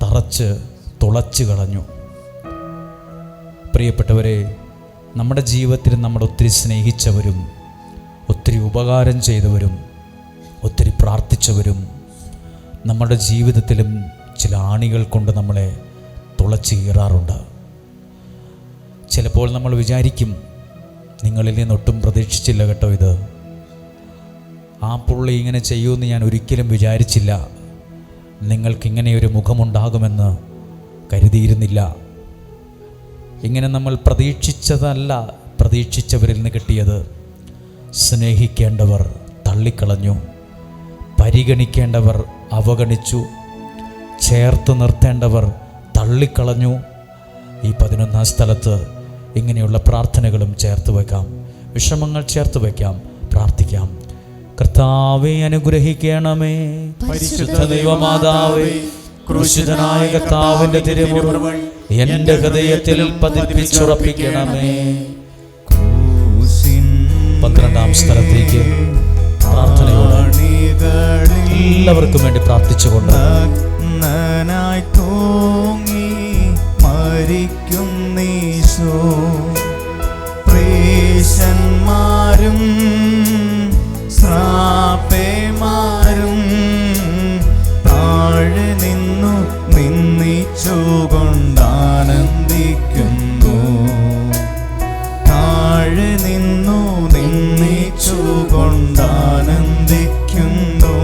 തറച്ച് തുളച്ചു കളഞ്ഞു. പ്രിയപ്പെട്ടവരെ, നമ്മുടെ ജീവിതത്തിൽ നമ്മൾ ഒത്തിരി സ്നേഹിച്ചവരും ഒത്തിരി ഉപകാരം ചെയ്തവരും ഒത്തിരി പ്രാർത്ഥിച്ചവരും നമ്മുടെ ജീവിതത്തിലും ചില ആണികൾ കൊണ്ട് നമ്മളെ തുളച്ചു കീറാറുണ്ട്. ചിലപ്പോൾ നമ്മൾ വിചാരിക്കും, നിങ്ങളിൽ നിന്നൊട്ടും പ്രതീക്ഷിച്ചില്ല കേട്ടോ ഇത്. ആ പുള്ളി ഇങ്ങനെ ചെയ്യുമെന്ന് ഞാൻ ഒരിക്കലും വിചാരിച്ചില്ല. നിങ്ങൾക്കിങ്ങനെയൊരു മുഖമുണ്ടാകുമെന്ന് കരുതിയിരുന്നില്ല. ഇങ്ങനെ നമ്മൾ പ്രതീക്ഷിച്ചതല്ല പ്രതീക്ഷിച്ചവരിൽ നിന്ന് കിട്ടിയത്. സ്നേഹിക്കേണ്ടവർ തള്ളിക്കളഞ്ഞു, പരിഗണിക്കേണ്ടവർ അവഗണിച്ചു, ചേർത്ത് നിർത്തേണ്ടവർ തള്ളിക്കളഞ്ഞു. ഈ 11-ാം സ്ഥലത്ത് ഇങ്ങനെയുള്ള പ്രാർത്ഥനകളും ചേർത്ത് വയ്ക്കാം, വിഷമങ്ങൾ ചേർത്ത് വയ്ക്കാം, പ്രാർത്ഥിക്കാം. കർത്താവേ അനുഗ്രഹിക്കണമേ, പരിശുദ്ധ ദൈവമാതാവേ, ക്രൂശിതനായ കർത്താവിന്റെ തിരുമുറിവുകൾ എൻ്റെ ഹൃദയത്തിൽ പതിപ്പിച്ചുറപ്പിക്കണമേ. 12-ാം സ്ഥലത്തേക്ക് പ്രാർത്ഥനയോടെ എല്ലാവർക്കും വേണ്ടി പ്രാർത്ഥിച്ചുകൊണ്ട് നഗ്നനായി തൂങ്ങി മരിക്കുന്നീശോ, പ്രീശന്മാരും ശ്രാപ്പേമാരും താഴെ നിന്നു നിന്ദിച്ചുകൊണ്ടാനന്ദിക്കുന്നു, താഴെ നിന്നു നിന്ദിച്ചുകൊണ്ടാനന്ദിക്കുന്നു.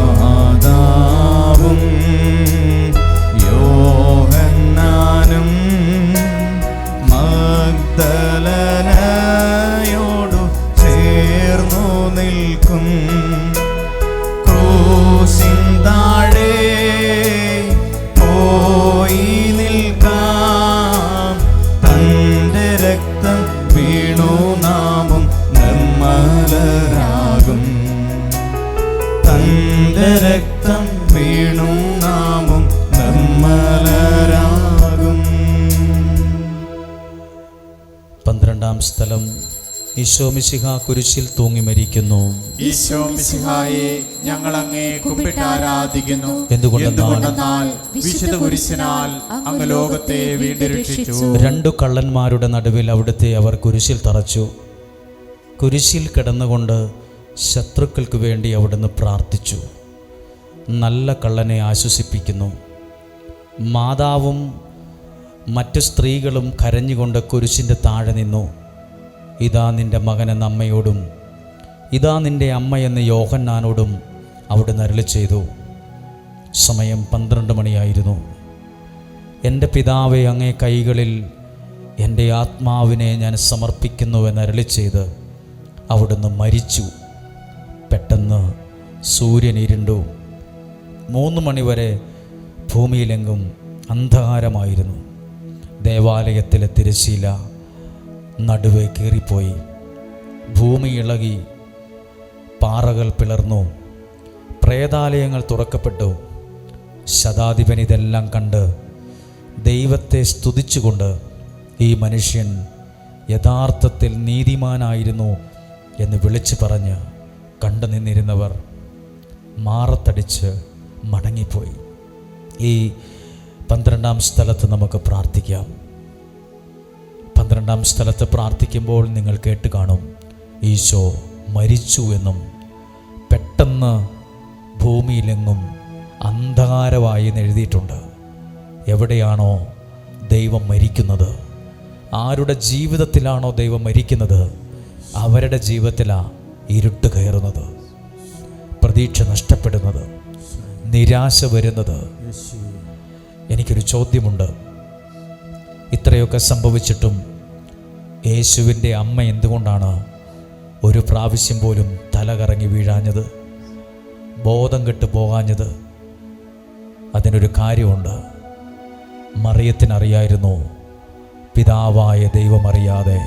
മാതാവും യോഹന്നാനും മഗ്ദലനയോടു ചേർന്നു നിൽക്കും. ക്രൂശിൻ താഴെ പോയി നിൽക്കാം, തന്റെ രക്തം വീണു നാമും നിർമ്മലരാകും, തന്റെ രക്തം വീണു നാമും നിർമ്മലരാകും. 12-ാം സ്ഥലം ഈശോ മിശിഹ കുരിശിൽ തൂങ്ങി മരിക്കുന്നു. ഈശോ മിശിഹായെ ഞങ്ങൾ അങ്ങേ കുമ്പിട്ട് ആരാധിക്കുന്നു. എന്തുകൊണ്ടെന്നാൽ വിശുദ്ധ കുരിശിനാൽ അങ്ങ് ലോകത്തെ വീണ്ടും രക്ഷിച്ചു. 2 കള്ളന്മാരുടെ നടുവിൽ അവിടുത്തെ അവർ കുരിശിൽ തറച്ചു. കുരിശിൽ കിടന്നുകൊണ്ട് ശത്രുക്കൾക്ക് വേണ്ടി അവിടുന്ന് പ്രാർത്ഥിച്ചു. നല്ല കള്ളനെ ആശ്വസിപ്പിക്കുന്നു. മാതാവും മറ്റു സ്ത്രീകളും കരഞ്ഞുകൊണ്ട് കുരിശിൻ്റെ താഴെ നിന്നു. ഇതാ നിൻ്റെ മകനെന്ന അമ്മയോടും ഇതാ നിൻ്റെ അമ്മയെന്ന് യോഹന്നാനോടും അവിടുന്ന് അരുളി ചെയ്തു. സമയം 12 മണിയായിരുന്നു. എൻ്റെ പിതാവേ, അങ്ങേ കൈകളിൽ എൻ്റെ ആത്മാവിനെ ഞാൻ സമർപ്പിക്കുന്നുവെന്ന് അരുളി ചെയ്ത് അവിടുന്ന് മരിച്ചു. പെട്ടെന്ന് സൂര്യൻ ഇരുണ്ടു. 3 മണിവരെ ഭൂമിയിലെങ്ങും അന്ധകാരമായിരുന്നു. ദേവാലയത്തിലെ തിരശ്ശീല നടുവേ കീറിപ്പോയി. ഭൂമി ഇളകി, പാറകൾ പിളർന്നു, പ്രേതാലയങ്ങൾ തുറക്കപ്പെട്ടു. ശതാധിപൻ ഇതെല്ലാം കണ്ട് ദൈവത്തെ സ്തുതിച്ചുകൊണ്ട് ഈ മനുഷ്യൻ യഥാർത്ഥത്തിൽ നീതിമാനായിരുന്നു എന്ന് വിളിച്ചു പറഞ്ഞ് കണ്ടു നിന്നിരുന്നവർ മാറത്തടിച്ച് മടങ്ങിപ്പോയി. ഈ 12-ാം സ്ഥലത്ത് നമുക്ക് പ്രാർത്ഥിക്കാം. 12-ാം സ്ഥലത്ത് പ്രാർത്ഥിക്കുമ്പോൾ നിങ്ങൾ കേട്ട് കാണും, ഈശോ മരിച്ചു എന്നും പെട്ടെന്ന് ഭൂമിയിലെങ്ങും അന്ധകാരമായി എന്ന് എഴുതിയിട്ടുണ്ട്. എവിടെയാണോ ദൈവം മരിക്കുന്നത്, ആരുടെ ജീവിതത്തിലാണോ ദൈവം മരിക്കുന്നത്, അവരുടെ ജീവിതത്തിലാണ് ഇരുട്ട് കയറുന്നത്, പ്രതീക്ഷ നഷ്ടപ്പെടുന്നത്, നിരാശ വരുന്നത്. എനിക്കൊരു ചോദ്യമുണ്ട്. ഇത്രയൊക്കെ സംഭവിച്ചിട്ടും യേശുവിൻ്റെ അമ്മ എന്തുകൊണ്ടാണ് ഒരു പ്രാവശ്യം പോലും തല കറങ്ങി വീഴാഞ്ഞത്, ബോധം കെട്ട് പോകാഞ്ഞത്? അതിനൊരു കാര്യമുണ്ട്. മറിയത്തിനറിയായിരുന്നു, പിതാവായ ദൈവമറിയാതെ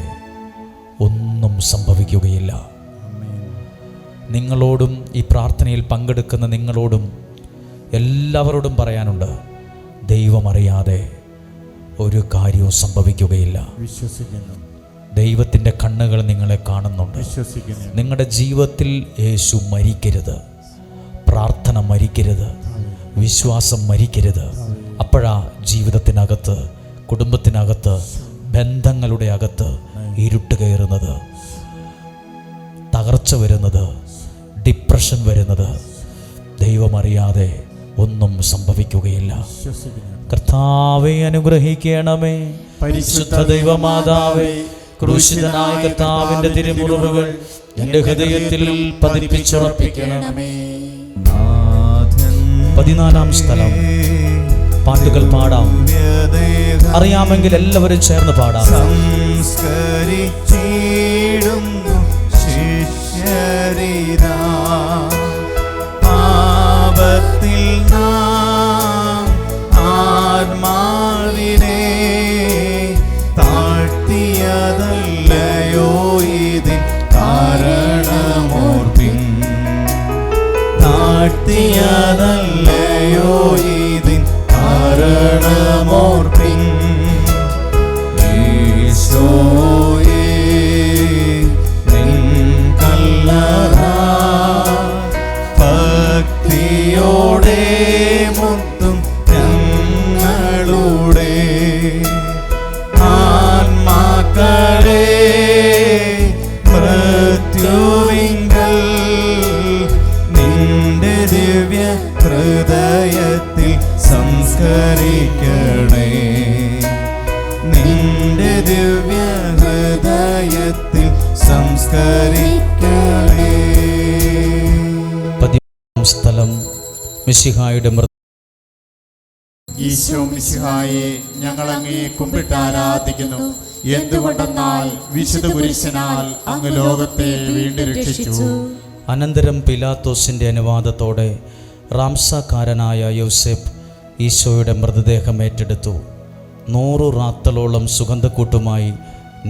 ഒന്നും സംഭവിക്കുകയില്ല. നിങ്ങളോടും ഈ പ്രാർത്ഥനയിൽ പങ്കെടുക്കുന്ന നിങ്ങളോടും എല്ലാവരോടും പറയാനുണ്ട്, ദൈവമറിയാതെ ഒരു കാര്യവും സംഭവിക്കുകയില്ല. വിശ്വസിക്കുന്നു. ദൈവത്തിൻ്റെ കണ്ണുകൾ നിങ്ങളെ കാണുന്നുണ്ട്. വിശ്വസിക്കുന്നു. നിങ്ങളുടെ ജീവിതത്തിൽ യേശു മരിക്കരുത്, പ്രാർത്ഥന മരിക്കരുത്, വിശ്വാസം മരിക്കരുത്. അപ്പോഴാ ജീവിതത്തിനകത്ത്, കുടുംബത്തിനകത്ത്, ബന്ധങ്ങളുടെ അകത്ത് ഇരുട്ട് കയറുന്നത്, തകർച്ച വരുന്നത്, ഡിപ്രഷൻ വരുന്നത്. ദൈവമറിയാതെ ഒന്നും സംഭവിക്കുകയില്ല. കർത്താവെ അനുഗ്രഹിക്കണമേ. പരിശുദ്ധ ദൈവമാതാവേ, ക്രൂശിതനായ കർത്താവിന്റെ തിരുമുറിവുകൾ എൻ്റെ ഹൃദയത്തിൽ പതിപ്പിച്ചുറപ്പിക്കണമേ. 14-ാം സ്ഥലം പാട്ടുകൾ പാടാം. അറിയാമെങ്കിൽ എല്ലാവരും ചേർന്ന് പാടാം. സംസ്കരിച്ചിടുന്നു ശിഷ്യരിതാ രക്ഷിക്കണേ. സ്ഥലം മിശിഹായുടെ ഈശോ മിശിഹായെ ഞങ്ങൾ അങ്ങേ കുമ്പിട്ട് ആരാധിക്കുന്നു. എന്തുകൊണ്ടെന്നാൽ വിശുദ്ധ കുരിശിനാൽ അങ്ങ് ലോകത്തെ വീണ്ടും രക്ഷിച്ചു. അനന്തരം പിലാത്തോസിൻ്റെ അനുവാദത്തോടെ റാംസാക്കാരനായ യോസേഫ് ഈശോയുടെ മൃതദേഹം ഏറ്റെടുത്തു. 100 റാത്തലോളം സുഗന്ധക്കൂട്ടുമായി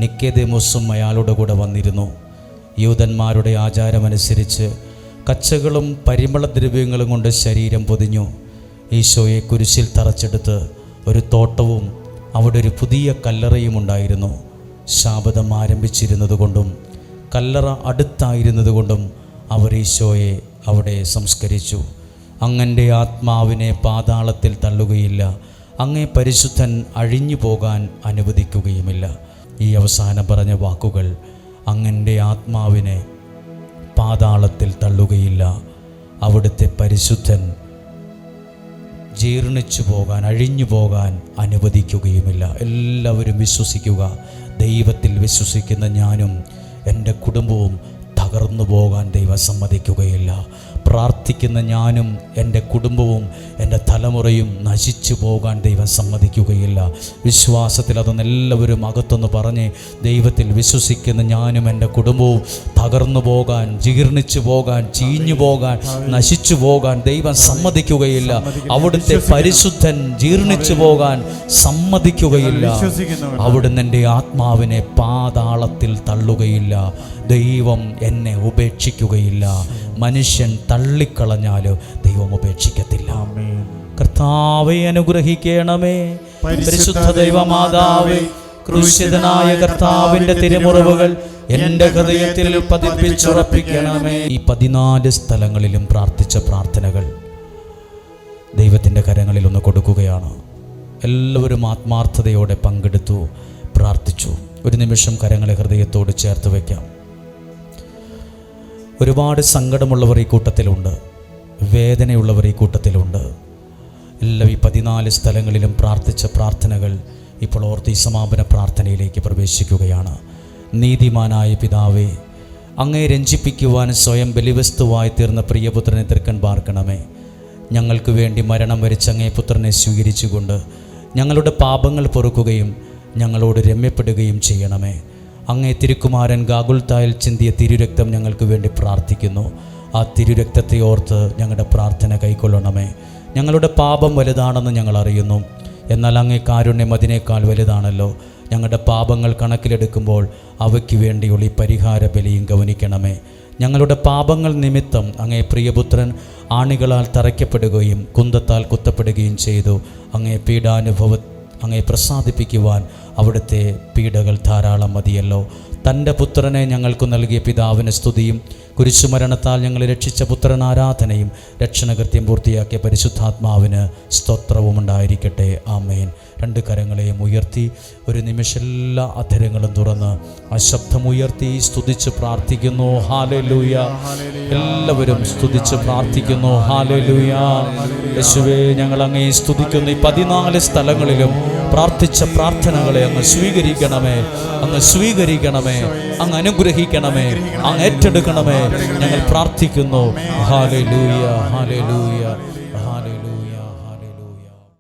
നിക്കോദേമോസും അയാളുടെ കൂടെ വന്നിരുന്നു. യൂദന്മാരുടെ ആചാരമനുസരിച്ച് കച്ചകളും പരിമളദ്രവ്യങ്ങളും കൊണ്ട് ശരീരം പൊതിഞ്ഞു. ഈശോയെ കുരിശിൽ തറച്ചെടുത്ത് ഒരു തോട്ടവും അവിടെ ഒരു പുതിയ കല്ലറയും ഉണ്ടായിരുന്നു. ശാബദം ആരംഭിച്ചിരുന്നതുകൊണ്ടും കല്ലറ അടുത്തായിരുന്നതുകൊണ്ടും അവർ ഈശോയെ അവിടെ സംസ്കരിച്ചു. അങ്ങൻ്റെ ആത്മാവിനെ പാതാളത്തിൽ തള്ളുകയില്ല, അങ്ങേ പരിശുദ്ധൻ അഴിഞ്ഞു പോകാൻ അനുവദിക്കുകയുമില്ല. ഈ അവസാനം പറഞ്ഞ വാക്കുകൾ അങ്ങൻ്റെ ആത്മാവിനെ പാതാളത്തിൽ തള്ളുകയില്ല, അവിടുത്തെ പരിശുദ്ധൻ ജീർണിച്ചു പോകാൻ, അഴിഞ്ഞു പോകാൻ അനുവദിക്കുകയുമില്ല. എല്ലാവരും വിശ്വസിക്കുക. ദൈവത്തിൽ വിശ്വസിക്കുന്ന ഞാനും എൻ്റെ കുടുംബവും തകർന്നു പോകാൻ ദൈവം സമ്മതിക്കുകയില്ല. പ്രാർത്ഥിക്കുന്ന ഞാനും എൻ്റെ കുടുംബവും എൻ്റെ തലമുറയും നശിച്ചു പോകാൻ ദൈവം സമ്മതിക്കുകയില്ല. വിശ്വാസത്തിൽ അതൊന്ന് എല്ലാവരും അകത്തൊന്ന് പറഞ്ഞ്, ദൈവത്തിൽ വിശ്വസിക്കുന്ന ഞാനും എൻ്റെ കുടുംബവും തകർന്നു പോകാൻ, ജീർണിച്ചു പോകാൻ, ചീഞ്ഞു പോകാൻ, നശിച്ചു പോകാൻ ദൈവം സമ്മതിക്കുകയില്ല. അവിടുത്തെ പരിശുദ്ധൻ ജീർണിച്ചു പോകാൻ സമ്മതിക്കുകയില്ല. അവിടുന്ന് എൻ്റെ ആത്മാവിനെ പാതാളത്തിൽ തള്ളുകയില്ല. ദൈവം എന്നെ ഉപേക്ഷിക്കുകയില്ല. മനുഷ്യൻ തള്ളിക്കളഞ്ഞാലോ ദൈവം ഉപേക്ഷിക്കത്തില്ല. കർത്താവെ അനുഗ്രഹിക്കണമേ. പരിശുദ്ധ ദൈവമാതാവേ, ക്രൂശിതനായ കർത്താവിൻ്റെ തിരുമുറിവുകൾ എൻ്റെ ഹൃദയത്തിൽ പതിപ്പിച്ചുറപ്പിക്കണമേ. ഈ 14 സ്ഥലങ്ങളിലും പ്രാർത്ഥിച്ച പ്രാർത്ഥനകൾ ദൈവത്തിൻ്റെ കരങ്ങളിൽ ഒന്ന് കൊടുക്കുകയാണ്. എല്ലാവരും ആത്മാർത്ഥതയോടെ പങ്കെടുത്തു, പ്രാർത്ഥിച്ചു. ഒരു നിമിഷം കരങ്ങളെ ഹൃദയത്തോട് ചേർത്ത് വയ്ക്കാം. ഒരുപാട് സങ്കടമുള്ളവർ ഈ കൂട്ടത്തിലുണ്ട്, വേദനയുള്ളവർ ഈ കൂട്ടത്തിലുണ്ട്. എല്ലാം ഈ 14 സ്ഥലങ്ങളിലും പ്രാർത്ഥിച്ച പ്രാർത്ഥനകൾ ഇപ്പോൾ ഓർത്ത് ഈ സമാപന പ്രാർത്ഥനയിലേക്ക് പ്രവേശിക്കുകയാണ്. നീതിമാനായ പിതാവേ, അങ്ങേ രഞ്ജിപ്പിക്കുവാൻ സ്വയം ബലിവസ്തുവായി തീർന്ന പ്രിയപുത്രനെ തൃക്കൺ പാർക്കണമേ. ഞങ്ങൾക്ക് വേണ്ടി മരണം വരിച്ച അങ്ങേ പുത്രനെ സ്വീകരിച്ചുകൊണ്ട് ഞങ്ങളുടെ പാപങ്ങൾ പൊറുക്കുകയും ഞങ്ങളോട് രമ്യപ്പെടുകയും ചെയ്യണമേ. അങ്ങേ തിരുക്കുമാരൻ ഗാഗുൽത്തായിൽ ചിന്തിയ തിരുരക്തം ഞങ്ങൾക്ക് വേണ്ടി പ്രാർത്ഥിക്കുന്നു. ആ തിരുരക്തത്തെ ഓർത്ത് ഞങ്ങളുടെ പ്രാർത്ഥന കൈക്കൊള്ളണമേ. ഞങ്ങളുടെ പാപം വലുതാണെന്ന് ഞങ്ങൾ അറിയുന്നു, എന്നാൽ അങ്ങേ കാരുണ്യം അതിനേക്കാൾ വലുതാണല്ലോ. ഞങ്ങളുടെ പാപങ്ങൾ കണക്കിലെടുക്കുമ്പോൾ അവയ്ക്ക് വേണ്ടിയുള്ള ഈ പരിഹാര ബലിയും ഗവനിക്കണമേ. ഞങ്ങളുടെ പാപങ്ങൾ നിമിത്തം അങ്ങേ പ്രിയപുത്രൻ ആണികളാൽ തറയ്ക്കപ്പെടുകയും കുന്തത്താൽ കുത്തപ്പെടുകയും ചെയ്തു. അങ്ങേ പ്രസാദിപ്പിക്കുവാൻ അവിടുത്തെ പീഡകൾ ധാരാളം മതിയല്ലോ. തൻ്റെ പുത്രനെ ഞങ്ങൾക്ക് നൽകിയ പിതാവിന് സ്തുതിയും കുരിശുമരണത്താൽ ഞങ്ങളെ രക്ഷിച്ച പുത്രൻ ആരാധനയും രക്ഷണകൃത്യം പൂർത്തിയാക്കിയ പരിശുദ്ധാത്മാവിന് സ്തോത്രവും ഉണ്ടായിരിക്കട്ടെ. ആമേൻ. 2 കരങ്ങളെയും ഉയർത്തി ഒരു നിമിഷം എല്ലാ അധരങ്ങളും തുറന്ന് ആ ശബ്ദമുയർത്തി സ്തുതിച്ച് പ്രാർത്ഥിക്കുന്നു. ഹല്ലേലൂയ. എല്ലാവരും സ്തുതിച്ച് പ്രാർത്ഥിക്കുന്നു. ഹല്ലേലൂയ. യേശുവേ, ഞങ്ങൾ അങ്ങേ സ്തുതിക്കുന്നു. ഈ 14 സ്ഥലങ്ങളിലും പ്രാർത്ഥിച്ച പ്രാർത്ഥനകളെ അങ്ങ് സ്വീകരിക്കണമേ, അങ്ങ് സ്വീകരിക്കണമേ, അങ്ങ് അനുഗ്രഹിക്കണമേ, അങ്ങ് ഏറ്റെടുക്കണമേ. ഞങ്ങൾ പ്രാർത്ഥിക്കുന്നു. Hallelujah, hallelujah.